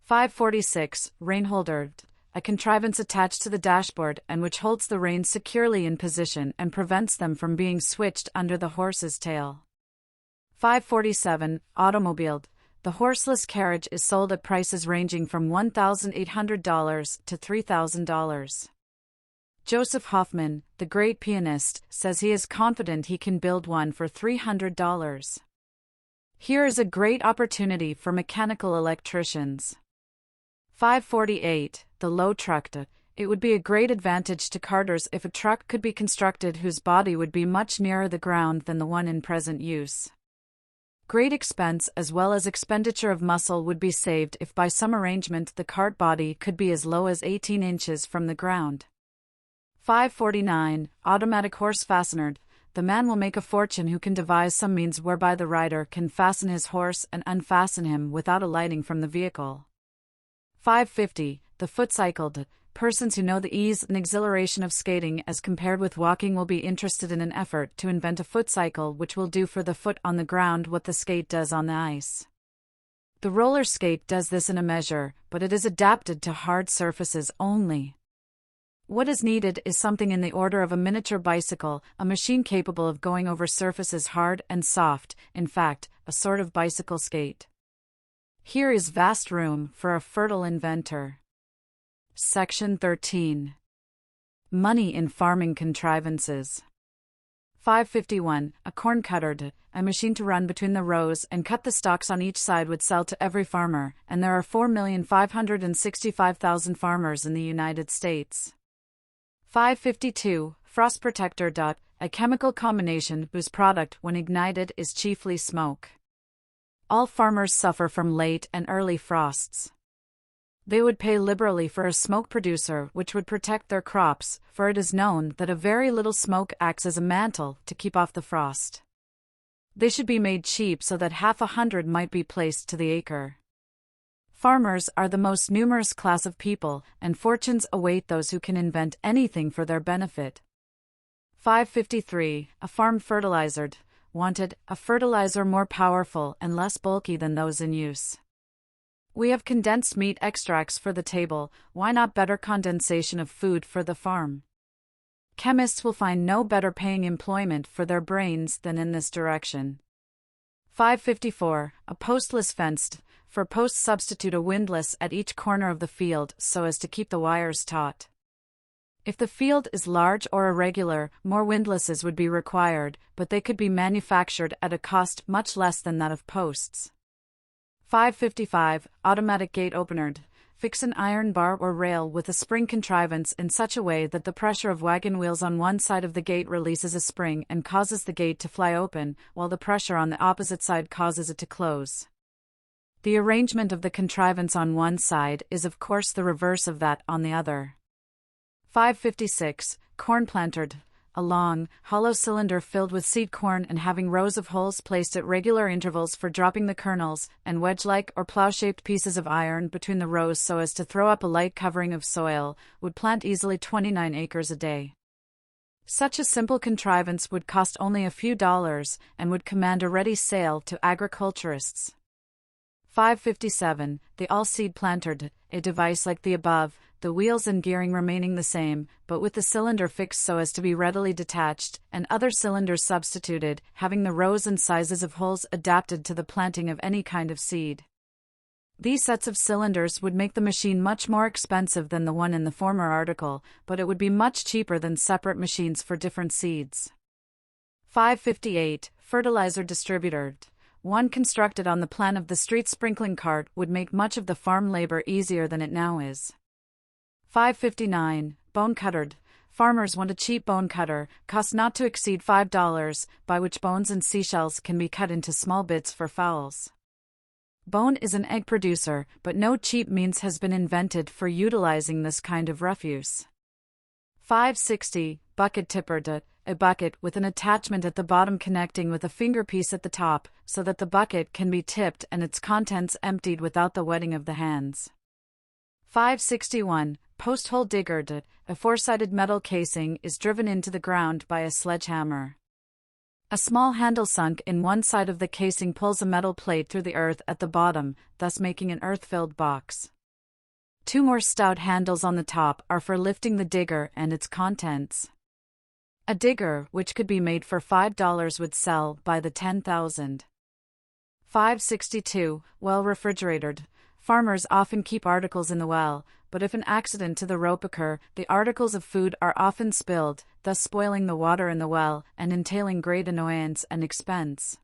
546. Rein-holder, a contrivance attached to the dashboard and which holds the reins securely in position and prevents them from being switched under the horse's tail. 547. Automobile. The horseless carriage is sold at prices ranging from $1,800 to $3,000. Joseph Hoffman, the great pianist, says he is confident he can build one for $300. Here is a great opportunity for mechanical electricians. 548. The low truck. It would be a great advantage to carters if a truck could be constructed whose body would be much nearer the ground than the one in present use. Great expense as well as expenditure of muscle would be saved if by some arrangement the cart body could be as low as 18 inches from the ground. 549. Automatic horse fastener. The man will make a fortune who can devise some means whereby the rider can fasten his horse and unfasten him without alighting from the vehicle. 550. The foot cycle. Persons who know the ease and exhilaration of skating as compared with walking will be interested in an effort to invent a foot cycle which will do for the foot on the ground what the skate does on the ice. The roller skate does this in a measure, but it is adapted to hard surfaces only. What is needed is something in the order of a miniature bicycle, a machine capable of going over surfaces hard and soft, in fact, a sort of bicycle skate. Here is vast room for a fertile inventor. Section 13. Money in farming contrivances. 551. A corn cutter. A machine to run between the rows and cut the stalks on each side would sell to every farmer, and there are 4,565,000 farmers in the United States. 552. Frost protector. A chemical combination whose product, when ignited, is chiefly smoke. All farmers suffer from late and early frosts. They would pay liberally for a smoke producer which would protect their crops, for it is known that a very little smoke acts as a mantle to keep off the frost. They should be made cheap so that 100 might be placed to the acre. Farmers are the most numerous class of people, and fortunes await those who can invent anything for their benefit. 553. A farm fertilizer. Wanted, a fertilizer more powerful and less bulky than those in use. We have condensed meat extracts for the table, why not better condensation of food for the farm? Chemists will find no better paying employment for their brains than in this direction. 554. A postless fenced. For posts substitute a windlass at each corner of the field so as to keep the wires taut. If the field is large or irregular, more windlasses would be required, but they could be manufactured at a cost much less than that of posts. 555. Automatic gate opener. Fix an iron bar or rail with a spring contrivance in such a way that the pressure of wagon wheels on one side of the gate releases a spring and causes the gate to fly open, while the pressure on the opposite side causes it to close. The arrangement of the contrivance on one side is of course the reverse of that on the other. 556. Corn planter. A long, hollow cylinder filled with seed corn and having rows of holes placed at regular intervals for dropping the kernels, and wedge-like or plough-shaped pieces of iron between the rows so as to throw up a light covering of soil, would plant easily 29 acres a day. Such a simple contrivance would cost only a few dollars, and would command a ready sale to agriculturists. 557. The all-seed planter. A device like the above, the wheels and gearing remaining the same, but with the cylinder fixed so as to be readily detached, and other cylinders substituted, having the rows and sizes of holes adapted to the planting of any kind of seed. These sets of cylinders would make the machine much more expensive than the one in the former article, but it would be much cheaper than separate machines for different seeds. 558. Fertilizer distributor. One constructed on the plan of the street sprinkling cart would make much of the farm labor easier than it now is. 559. Bone cutter. Farmers want a cheap bone cutter, cost not to exceed $5, by which bones and seashells can be cut into small bits for fowls. Bone is an egg producer, but no cheap means has been invented for utilizing this kind of refuse. 560. Bucket tipper. A bucket with an attachment at the bottom connecting with a finger piece at the top, so that the bucket can be tipped and its contents emptied without the wetting of the hands. 561. Post-hole digger. A four-sided metal casing is driven into the ground by a sledgehammer. A small handle sunk in one side of the casing pulls a metal plate through the earth at the bottom, thus making an earth-filled box. Two more stout handles on the top are for lifting the digger and its contents. A digger, which could be made for $5, would sell by the 10,000. 562. Well refrigerated. Farmers often keep articles in the well, but if an accident to the rope occur, the articles of food are often spilled, thus spoiling the water in the well and entailing great annoyance and expense.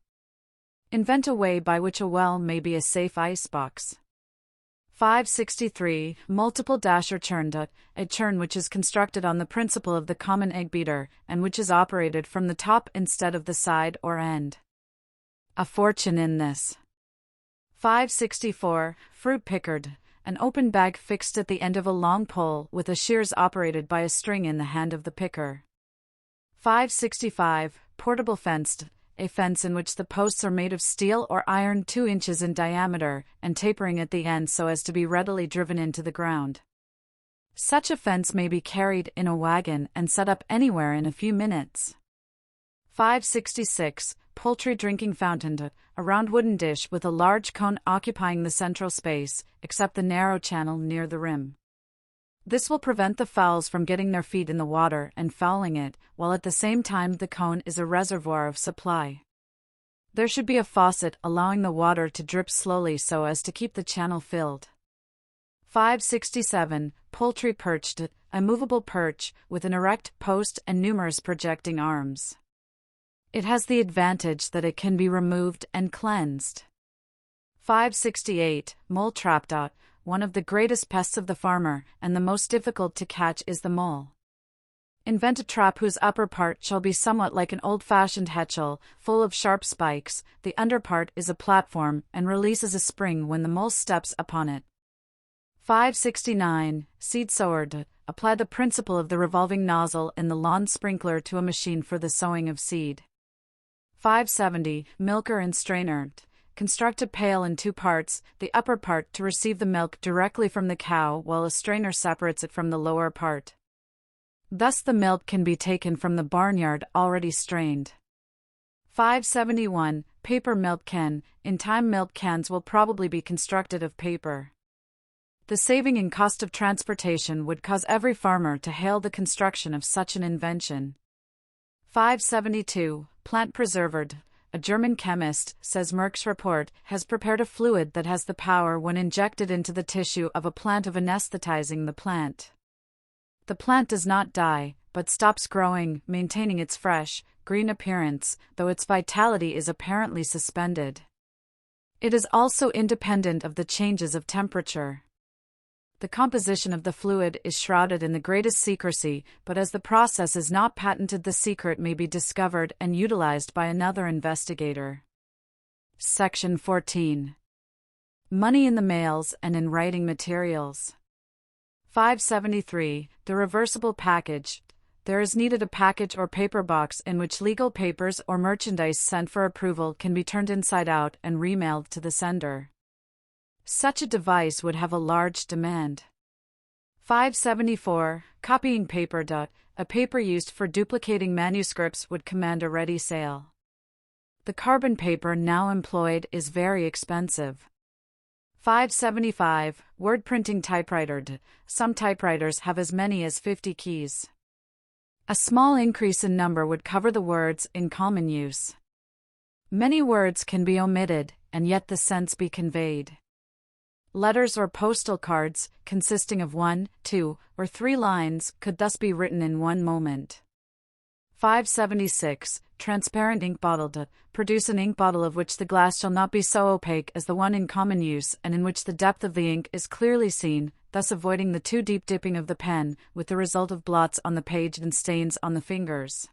Invent a way by which a well may be a safe icebox. 563. Multiple dasher churn. A churn which is constructed on the principle of the common egg beater, and which is operated from the top instead of the side or end. A fortune in this. 564. Fruit picker. An open bag fixed at the end of a long pole with a shears operated by a string in the hand of the picker. 565. Portable fenced. A fence in which the posts are made of steel or iron 2 inches in diameter, and tapering at the end so as to be readily driven into the ground. Such a fence may be carried in a wagon and set up anywhere in a few minutes. 566. Poultry drinking fountain. A round wooden dish with a large cone occupying the central space, except the narrow channel near the rim. This will prevent the fowls from getting their feet in the water and fouling it, while at the same time the cone is a reservoir of supply. There should be a faucet allowing the water to drip slowly so as to keep the channel filled. 567. Poultry perched. A movable perch, with an erect post and numerous projecting arms. It has the advantage that it can be removed and cleansed. 568. Mole trap. One of the greatest pests of the farmer, and the most difficult to catch, is the mole. Invent a trap whose upper part shall be somewhat like an old-fashioned hetchel, full of sharp spikes. The under part is a platform, and releases a spring when the mole steps upon it. 569. Seed sower. Apply the principle of the revolving nozzle in the lawn sprinkler to a machine for the sowing of seed. 570. Milker and strainer. Construct a pail in 2 parts, the upper part to receive the milk directly from the cow while a strainer separates it from the lower part. Thus the milk can be taken from the barnyard already strained. 571. Paper milk can. In time milk cans will probably be constructed of paper. The saving in cost of transportation would cause every farmer to hail the construction of such an invention. 572. Plant preserver. A German chemist, says Merck's report, has prepared a fluid that has the power when injected into the tissue of a plant of anesthetizing the plant. The plant does not die, but stops growing, maintaining its fresh, green appearance, though its vitality is apparently suspended. It is also independent of the changes of temperature. The composition of the fluid is shrouded in the greatest secrecy, but as the process is not patented, the secret may be discovered and utilized by another investigator. Section 14. Money in the mails and in writing materials. 573. The reversible package. There is needed a package or paper box in which legal papers or merchandise sent for approval can be turned inside out and remailed to the sender. Such a device would have a large demand. 574. Copying paper. A paper used for duplicating manuscripts would command a ready sale. The carbon paper now employed is very expensive. 575. Word printing typewriter. Some typewriters have as many as 50 keys. A small increase in number would cover the words in common use. Many words can be omitted, and yet the sense be conveyed. Letters or postal cards, consisting of 1, 2, or 3 lines, could thus be written in one moment. 576. Transparent ink bottle. Produce an ink bottle of which the glass shall not be so opaque as the one in common use, and in which the depth of the ink is clearly seen, thus avoiding the too deep dipping of the pen, with the result of blots on the page and stains on the fingers.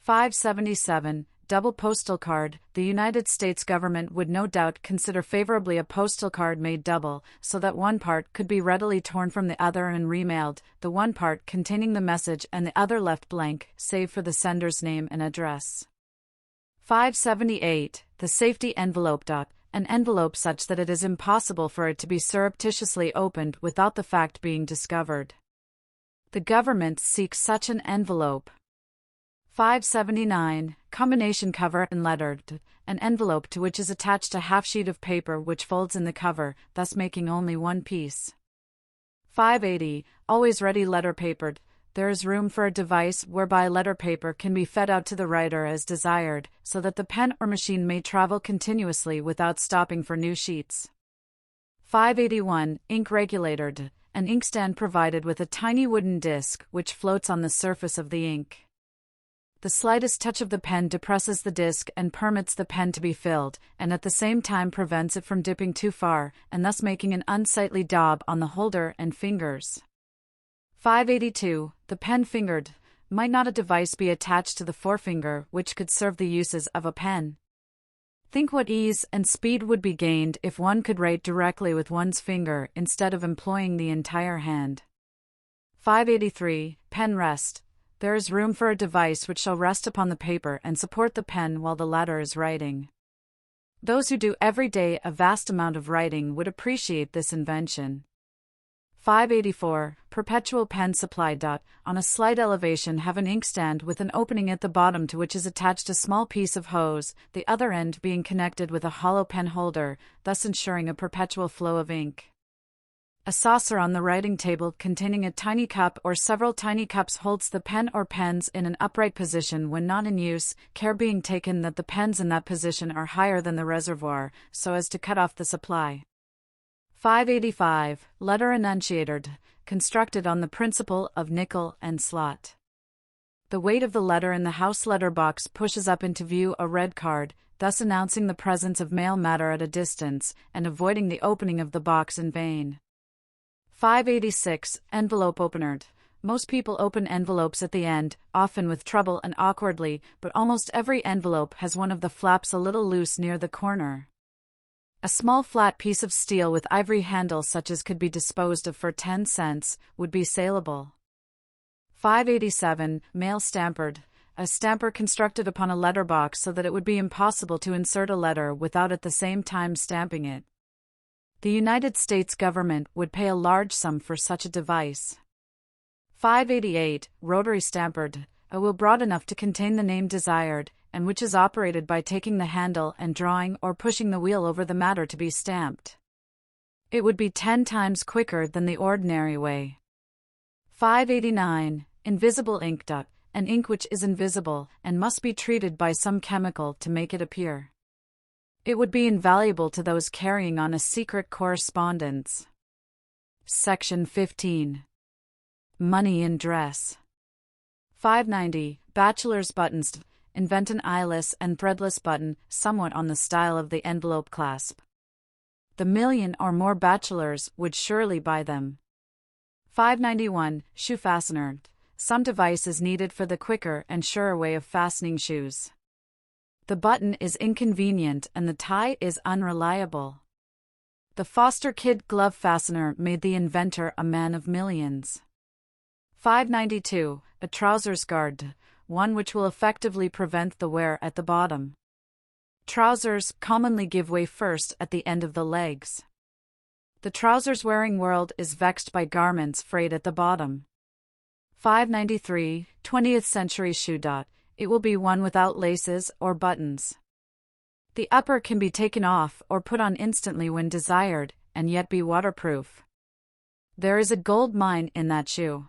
577. Double postal card. The United States government would no doubt consider favorably a postal card made double, so that one part could be readily torn from the other and remailed, the one part containing the message and the other left blank, save for the sender's name and address. 578. The safety envelope. an envelope such that it is impossible for it to be surreptitiously opened without the fact being discovered. The government seeks such an envelope. 579. Combination cover and lettered, an envelope to which is attached a half sheet of paper which folds in the cover, thus making only one piece. 580. Always ready letter papered. There is room for a device whereby letter paper can be fed out to the writer as desired, so that the pen or machine may travel continuously without stopping for new sheets. 581. Ink regulator, an inkstand provided with a tiny wooden disc which floats on the surface of the ink. The slightest touch of the pen depresses the disc and permits the pen to be filled, and at the same time prevents it from dipping too far, and thus making an unsightly daub on the holder and fingers. 582. The pen fingered. Might not a device be attached to the forefinger which could serve the uses of a pen? Think what ease and speed would be gained if one could write directly with one's finger instead of employing the entire hand. 583. Pen rest. There is room for a device which shall rest upon the paper and support the pen while the latter is writing. Those who do every day a vast amount of writing would appreciate this invention. 584. Perpetual pen supply. On a slight elevation have an inkstand with an opening at the bottom to which is attached a small piece of hose, the other end being connected with a hollow pen holder, thus ensuring a perpetual flow of ink. A saucer on the writing table containing a tiny cup or several tiny cups holds the pen or pens in an upright position when not in use, care being taken that the pens in that position are higher than the reservoir, so as to cut off the supply. 585. Letter enunciator, constructed on the principle of nickel and slot. The weight of the letter in the house letter box pushes up into view a red card, thus announcing the presence of mail matter at a distance, and avoiding the opening of the box in vain. 586. Envelope opener. Most people open envelopes at the end, often with trouble and awkwardly, but almost every envelope has one of the flaps a little loose near the corner. A small flat piece of steel with ivory handle such as could be disposed of for 10 cents would be saleable. 587. Mail stampered. A stamper constructed upon a letter box so that it would be impossible to insert a letter without at the same time stamping it. The United States government would pay a large sum for such a device. 588. Rotary stampered. A wheel broad enough to contain the name desired, and which is operated by taking the handle and drawing or pushing the wheel over the matter to be stamped. It would be 10 times quicker than the ordinary way. 589. Invisible ink. An ink which is invisible, and must be treated by some chemical to make it appear. It would be invaluable to those carrying on a secret correspondence. Section 15. Money in dress. 590. Bachelor's buttons. Invent an eyeless and threadless button, somewhat on the style of the envelope clasp. The million or more bachelors would surely buy them. 591. Shoe fastener. Some device is needed for the quicker and surer way of fastening shoes. The button is inconvenient and the tie is unreliable. The Foster Kid glove fastener made the inventor a man of millions. 592. A trousers guard, one which will effectively prevent the wear at the bottom. Trousers commonly give way first at the end of the legs. The trousers-wearing world is vexed by garments frayed at the bottom. 593. 20th century shoe. It will be one without laces or buttons. The upper can be taken off or put on instantly when desired, and yet be waterproof. There is a gold mine in that shoe.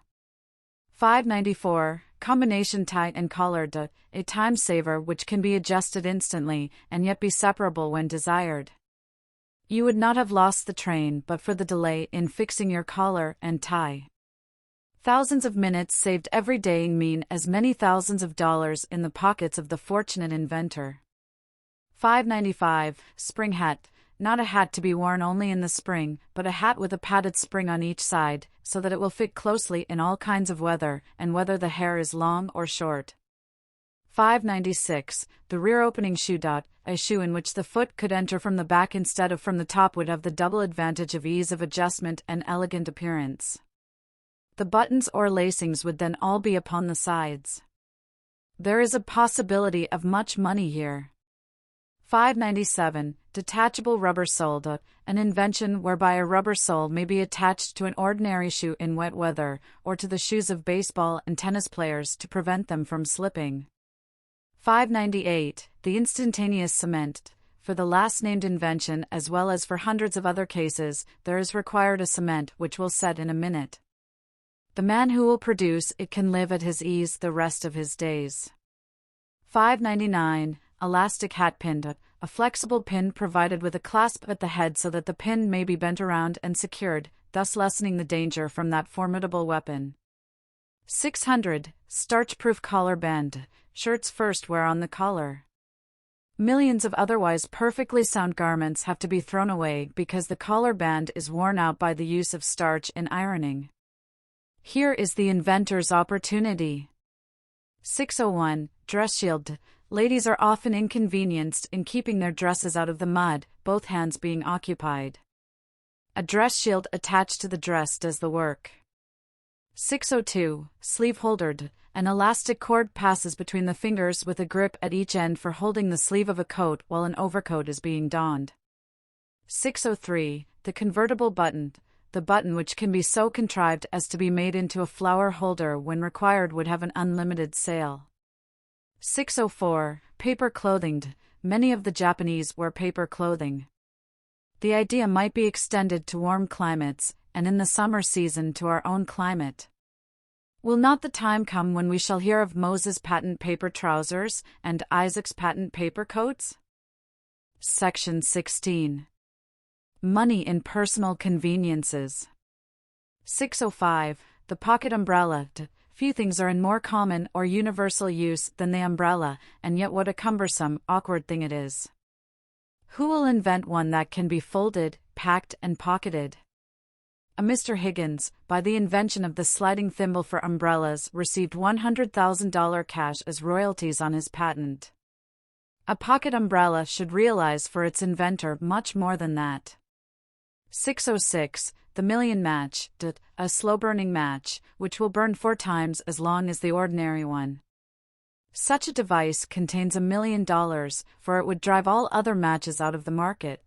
594. Combination tie and collar. A time saver which can be adjusted instantly, and yet be separable when desired. You would not have lost the train but for the delay in fixing your collar and tie. Thousands of minutes saved every day mean as many thousands of dollars in the pockets of the fortunate inventor. 595. Spring hat. Not a hat to be worn only in the spring, but a hat with a padded spring on each side, so that it will fit closely in all kinds of weather, and whether the hair is long or short. 596. The rear opening shoe. A shoe in which the foot could enter from the back instead of from the top would have the double advantage of ease of adjustment and elegant appearance. The buttons or lacings would then all be upon the sides. There is a possibility of much money here. 597. Detachable rubber sole. An invention whereby a rubber sole may be attached to an ordinary shoe in wet weather, or to the shoes of baseball and tennis players to prevent them from slipping. 598. The instantaneous cement. For the last-named invention as well as for hundreds of other cases, there is required a cement which will set in a minute. The man who will produce it can live at his ease the rest of his days. 599. Elastic hat pin. A flexible pin provided with a clasp at the head so that the pin may be bent around and secured, thus lessening the danger from that formidable weapon. 600. Starch-proof collar band. Shirts first wear on the collar. Millions of otherwise perfectly sound garments have to be thrown away because the collar band is worn out by the use of starch in ironing. Here is the inventor's opportunity. 601. Dress shield. Ladies are often inconvenienced in keeping their dresses out of the mud, both hands being occupied. A dress shield attached to the dress does the work. 602. Sleeve holder. An elastic cord passes between the fingers with a grip at each end for holding the sleeve of a coat while an overcoat is being donned. 603. The convertible button. The button which can be so contrived as to be made into a flower holder when required would have an unlimited sale. 604. Paper clothing. Many of the Japanese wear paper clothing. The idea might be extended to warm climates, and in the summer season to our own climate. Will not the time come when we shall hear of Moses' patent paper trousers, and Isaac's patent paper coats? Section 16. Money in personal conveniences. 605. The pocket umbrella. Few things are in more common or universal use than the umbrella, and yet what a cumbersome, awkward thing it is. Who will invent one that can be folded, packed, and pocketed? A Mr. Higgins, by the invention of the sliding thimble for umbrellas, received $100,000 cash as royalties on his patent. A pocket umbrella should realize for its inventor much more than that. 606. The million match. A slow-burning match, which will burn 4 times as long as the ordinary one. Such a device contains $1 million, for it would drive all other matches out of the market.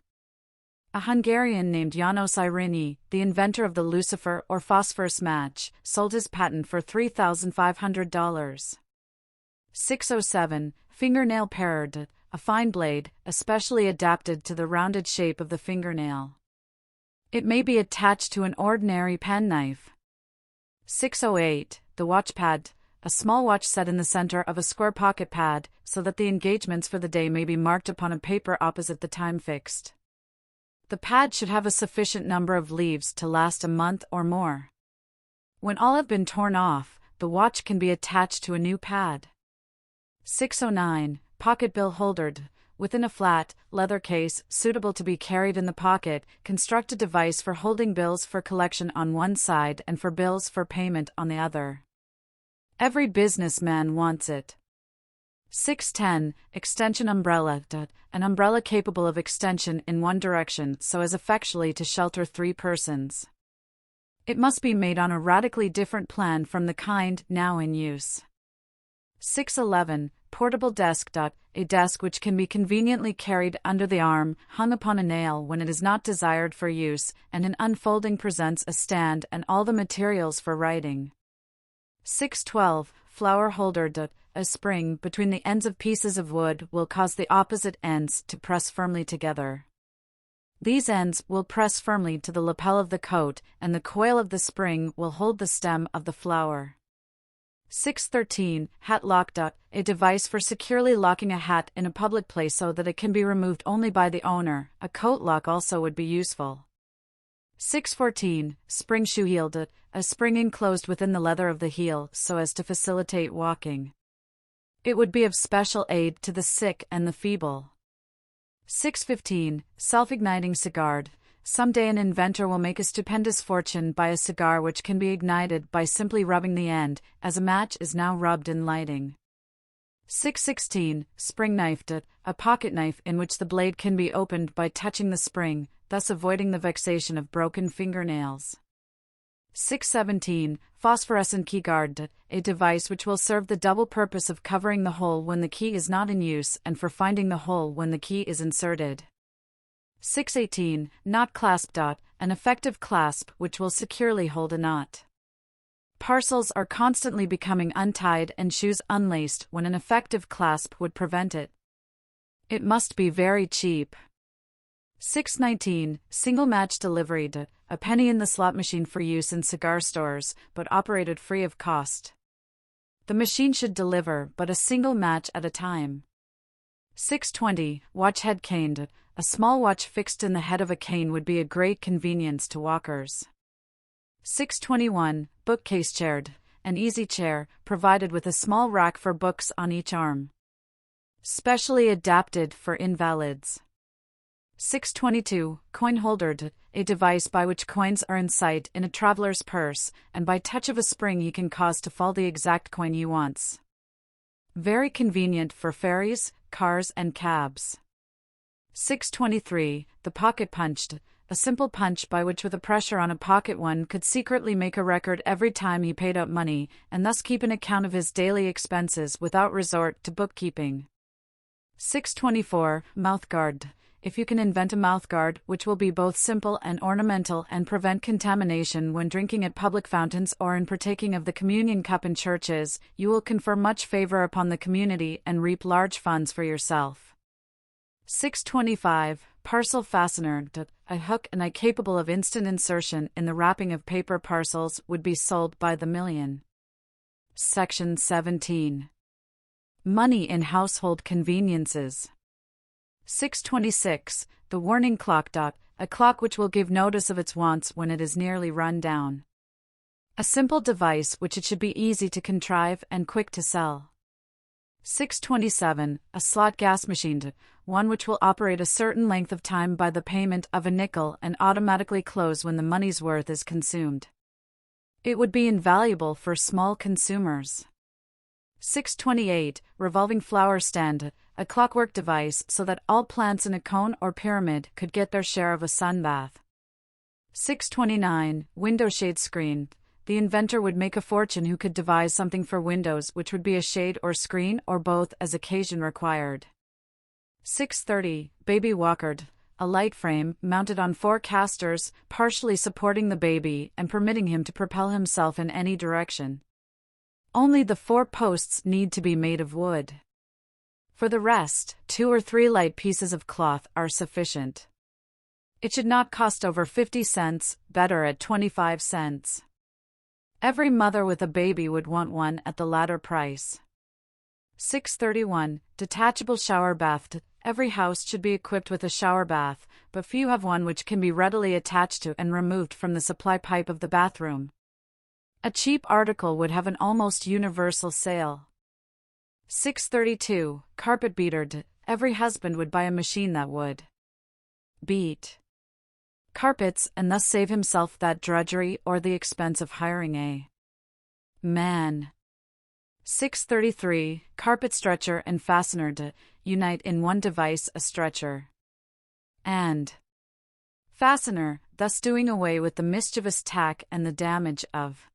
A Hungarian named János Irini, the inventor of the lucifer or phosphorus match, sold his patent for $3,500. 607. Fingernail parer. A fine blade, especially adapted to the rounded shape of the fingernail. It may be attached to an ordinary penknife. 608. The watch pad. A small watch set in the center of a square pocket pad, so that the engagements for the day may be marked upon a paper opposite the time fixed. The pad should have a sufficient number of leaves to last a month or more. When all have been torn off, the watch can be attached to a new pad. 609. Pocket bill holder. Within a flat, leather case, suitable to be carried in the pocket, construct a device for holding bills for collection on one side and for bills for payment on the other. Every businessman wants it. 610. Extension umbrella. An umbrella capable of extension in one direction so as effectually to shelter 3 persons. It must be made on a radically different plan from the kind now in use. 611. Portable desk. A desk which can be conveniently carried under the arm, hung upon a nail when it is not desired for use, and in unfolding presents a stand and all the materials for writing. 612. Flower holder. A spring between the ends of pieces of wood will cause the opposite ends to press firmly together. These ends will press firmly to the lapel of the coat, and the coil of the spring will hold the stem of the flower. 613. Hat lock. A device for securely locking a hat in a public place so that it can be removed only by the owner. A coat lock also would be useful. 614. Spring shoe heel. A spring enclosed within the leather of the heel so as to facilitate walking. It would be of special aid to the sick and the feeble. 615. Self-igniting cigar. Someday an inventor will make a stupendous fortune by a cigar which can be ignited by simply rubbing the end, as a match is now rubbed in lighting. 616. Spring knife. A pocket knife in which the blade can be opened by touching the spring, thus avoiding the vexation of broken fingernails. 617. Phosphorescent key guard, a device which will serve the double purpose of covering the hole when the key is not in use and for finding the hole when the key is inserted. 618. Knot clasp. An effective clasp which will securely hold a knot. Parcels are constantly becoming untied and shoes unlaced when an effective clasp would prevent it. It must be very cheap. 619. Single match delivery. A penny in the slot machine for use in cigar stores, but operated free of cost. The machine should deliver but a single match at a time. 620. Watch head cane. A small watch fixed in the head of a cane would be a great convenience to walkers. 621. Bookcase chair. An easy chair, provided with a small rack for books on each arm. Specially adapted for invalids. 622. Coin holder. A device by which coins are in sight in a traveler's purse, and by touch of a spring you can cause to fall the exact coin you want. Very convenient for ferries, cars and cabs. 623. The pocket punch. A simple punch by which with a pressure on a pocket one could secretly make a record every time he paid out money, and thus keep an account of his daily expenses without resort to bookkeeping. 624. Mouthguard. If you can invent a mouthguard which will be both simple and ornamental and prevent contamination when drinking at public fountains or in partaking of the communion cup in churches, you will confer much favor upon the community and reap large funds for yourself. 625. Parcel fastener. A hook and eye capable of instant insertion in the wrapping of paper parcels would be sold by the million. Section 17. Money in household conveniences. 626. The warning clock. A clock which will give notice of its wants when it is nearly run down. A simple device which it should be easy to contrive and quick to sell. 627. A slot gas machine. One which will operate a certain length of time by the payment of a nickel and automatically close when the money's worth is consumed. It would be invaluable for small consumers. 628. Revolving flower stand. A clockwork device so that all plants in a cone or pyramid could get their share of a sunbath. 629. Window shade screen. The inventor would make a fortune who could devise something for windows which would be a shade or screen or both as occasion required. 630. Baby walker. A light frame mounted on 4 casters, partially supporting the baby and permitting him to propel himself in any direction. Only the 4 posts need to be made of wood. For the rest, 2 or 3 light pieces of cloth are sufficient. It should not cost over 50 cents, better at 25 cents. Every mother with a baby would want one at the latter price. 631. Detachable shower bath. Every house should be equipped with a shower bath, but few have one which can be readily attached to and removed from the supply pipe of the bathroom. A cheap article would have an almost universal sale. 632. Carpet beater. Every husband would buy a machine that would beat carpets and thus save himself that drudgery or the expense of hiring a man. 633. Carpet stretcher and fastener. Unite in one device a stretcher and fastener, thus doing away with the mischievous tack and the damage of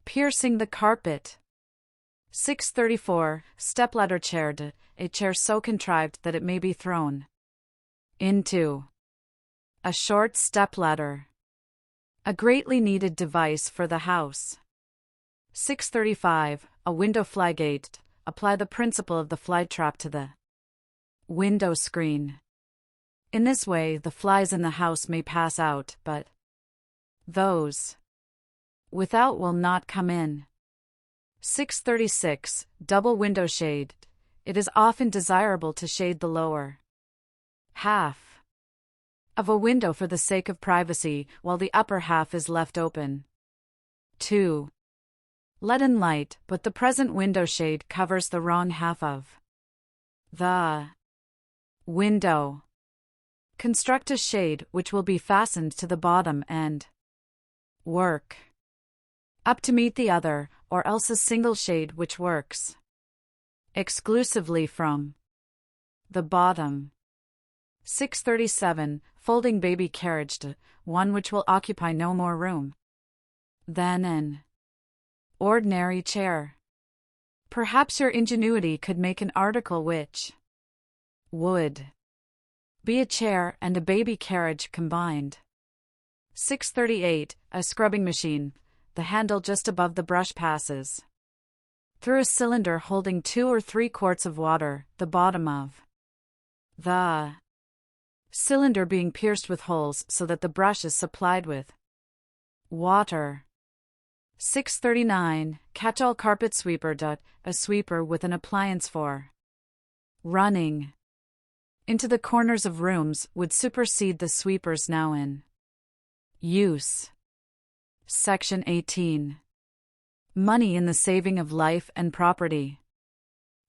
piercing the carpet. 634. Stepladder chair. A chair so contrived that it may be thrown into a short stepladder. A greatly needed device for the house. 635. A window flygate. Apply the principle of the fly trap to the window screen. In this way the flies in the house may pass out, but those without will not come in. 636. Double window shade. It is often desirable to shade the lower half of a window for the sake of privacy, while the upper half is left open. 2. Let in light, but the present window shade covers the wrong half of the window. Construct a shade which will be fastened to the bottom and work up to meet the other, or else a single shade which works exclusively from the bottom. 637. Folding baby carriage. One which will occupy no more room than an ordinary chair. Perhaps your ingenuity could make an article which would be a chair and a baby carriage combined. 638. A scrubbing machine. The handle just above the brush passes through a cylinder holding 2 or 3 quarts of water, the bottom of the cylinder being pierced with holes so that the brush is supplied with water. 639. Catch-all carpet sweeper. A sweeper with an appliance for running into the corners of rooms would supersede the sweepers now in use. Section 18. Money in the saving of life and property.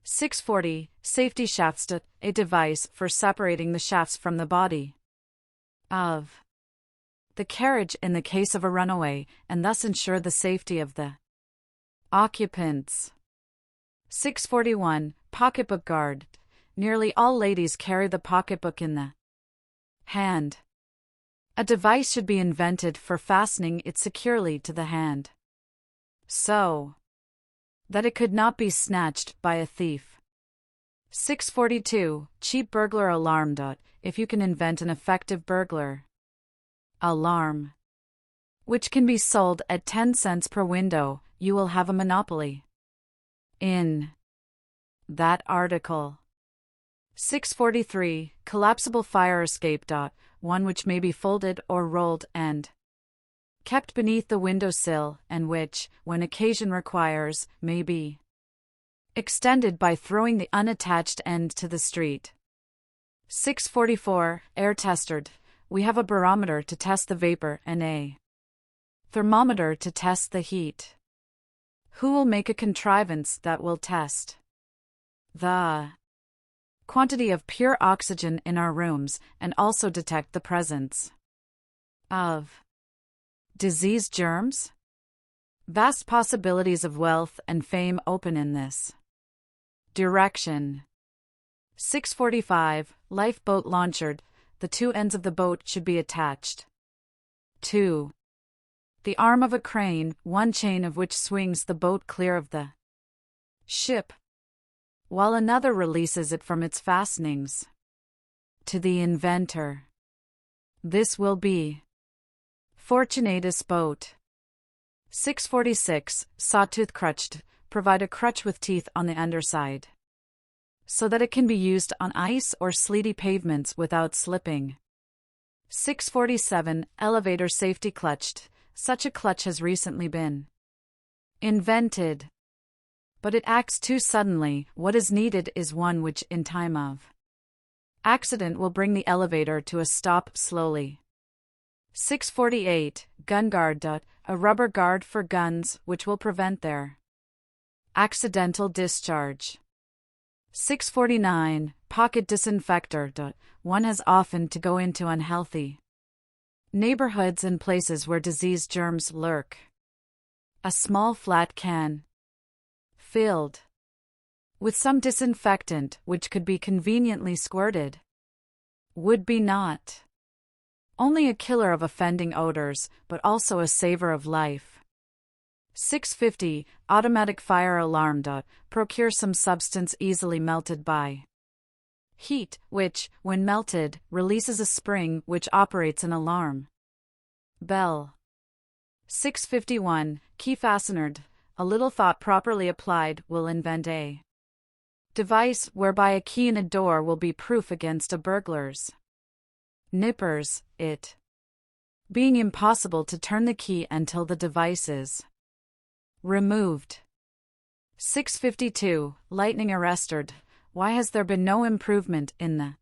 640. Safety shafts. A device for separating the shafts from the body of the carriage in the case of a runaway, and thus ensure the safety of the occupants. 641. Pocketbook guard. Nearly all ladies carry the pocketbook in the hand. A device should be invented for fastening it securely to the hand, so that it could not be snatched by a thief. 642. Cheap burglar alarm. If you can invent an effective burglar alarm which can be sold at 10 cents per window, you will have a monopoly in that article. 643. Collapsible fire escape. One which may be folded or rolled and kept beneath the windowsill, and which, when occasion requires, may be extended by throwing the unattached end to the street. 644. Air tester. We have a barometer to test the vapor and a thermometer to test the heat. Who will make a contrivance that will test the quantity of pure oxygen in our rooms and also detect the presence of disease germs? Vast possibilities of wealth and fame open in this direction. 645. Lifeboat launcher. The 2 ends of the boat should be attached to the arm of a crane, one chain of which swings the boat clear of the ship, while another releases it from its fastenings. To the inventor, this will be Fortunatus boat. 646. Sawtooth crutch. Provide a crutch with teeth on the underside, so that it can be used on ice or sleety pavements without slipping. 647. Elevator safety clutch. Such a clutch has recently been invented, but it acts too suddenly. What is needed is one which, in time of accident, will bring the elevator to a stop slowly. 648. Gun guard. A rubber guard for guns which will prevent their accidental discharge. 649. Pocket disinfector. One has often to go into unhealthy neighborhoods and places where disease germs lurk. A small flat can filled with some disinfectant which could be conveniently squirted would be not only a killer of offending odors, but also a saver of life. 650. Automatic fire alarm. Procure some substance easily melted by heat, which, when melted, releases a spring which operates an alarm bell. 651. Key fastener. A little thought properly applied will invent a device whereby a key in a door will be proof against a burglar's nippers, it being impossible to turn the key until the device is removed. 652. Lightning arrestor. Why has there been no improvement in the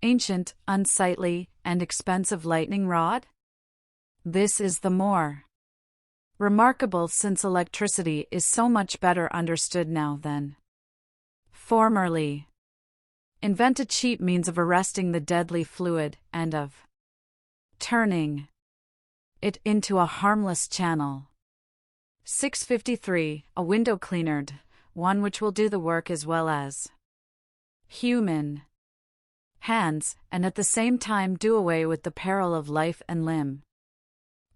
ancient, unsightly, and expensive lightning rod? This is the more remarkable since electricity is so much better understood now than formerly. Invent a cheap means of arresting the deadly fluid and of turning it into a harmless channel. 653. A window cleaner. One which will do the work as well as human hands, and at the same time do away with the peril of life and limb.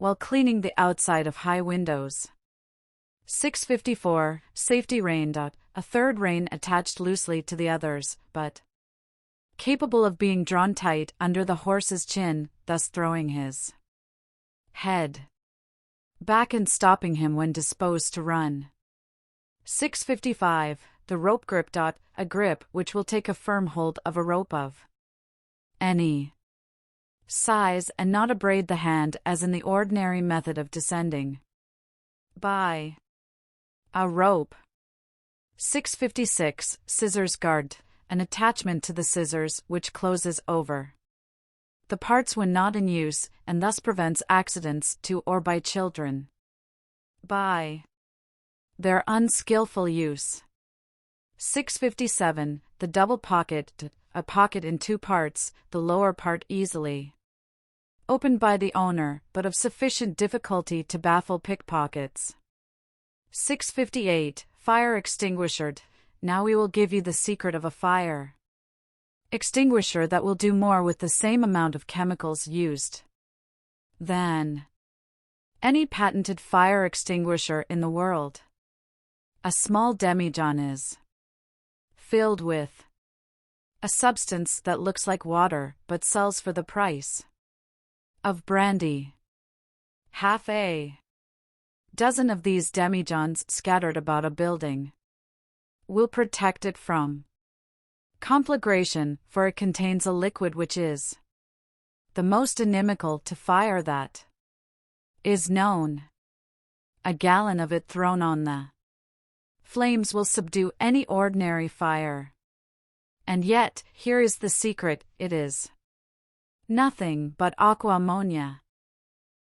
while cleaning the outside of high windows. 654. Safety rein. A third rein attached loosely to the others, but capable of being drawn tight under the horse's chin, thus throwing his head back and stopping him when disposed to run. 655. The rope grip. A grip which will take a firm hold of a rope of any size and not abrade the hand as in the ordinary method of descending by a rope. 656. Scissors guard. An attachment to the scissors which closes over the parts when not in use and thus prevents accidents to or by children by their unskillful use. 657. The double pocket. A pocket in two parts, the lower part easily opened by the owner, but of sufficient difficulty to baffle pickpockets. 658. Fire extinguisher. Now we will give you the secret of a fire extinguisher that will do more with the same amount of chemicals used than any patented fire extinguisher in the world. A small demijohn is filled with a substance that looks like water but sells for the price of brandy. Half a dozen of these demijohns scattered about a building will protect it from conflagration, for it contains a liquid which is the most inimical to fire that is known. A gallon of it thrown on the flames will subdue any ordinary fire. And yet, here is the secret, it is nothing but aqua ammonia.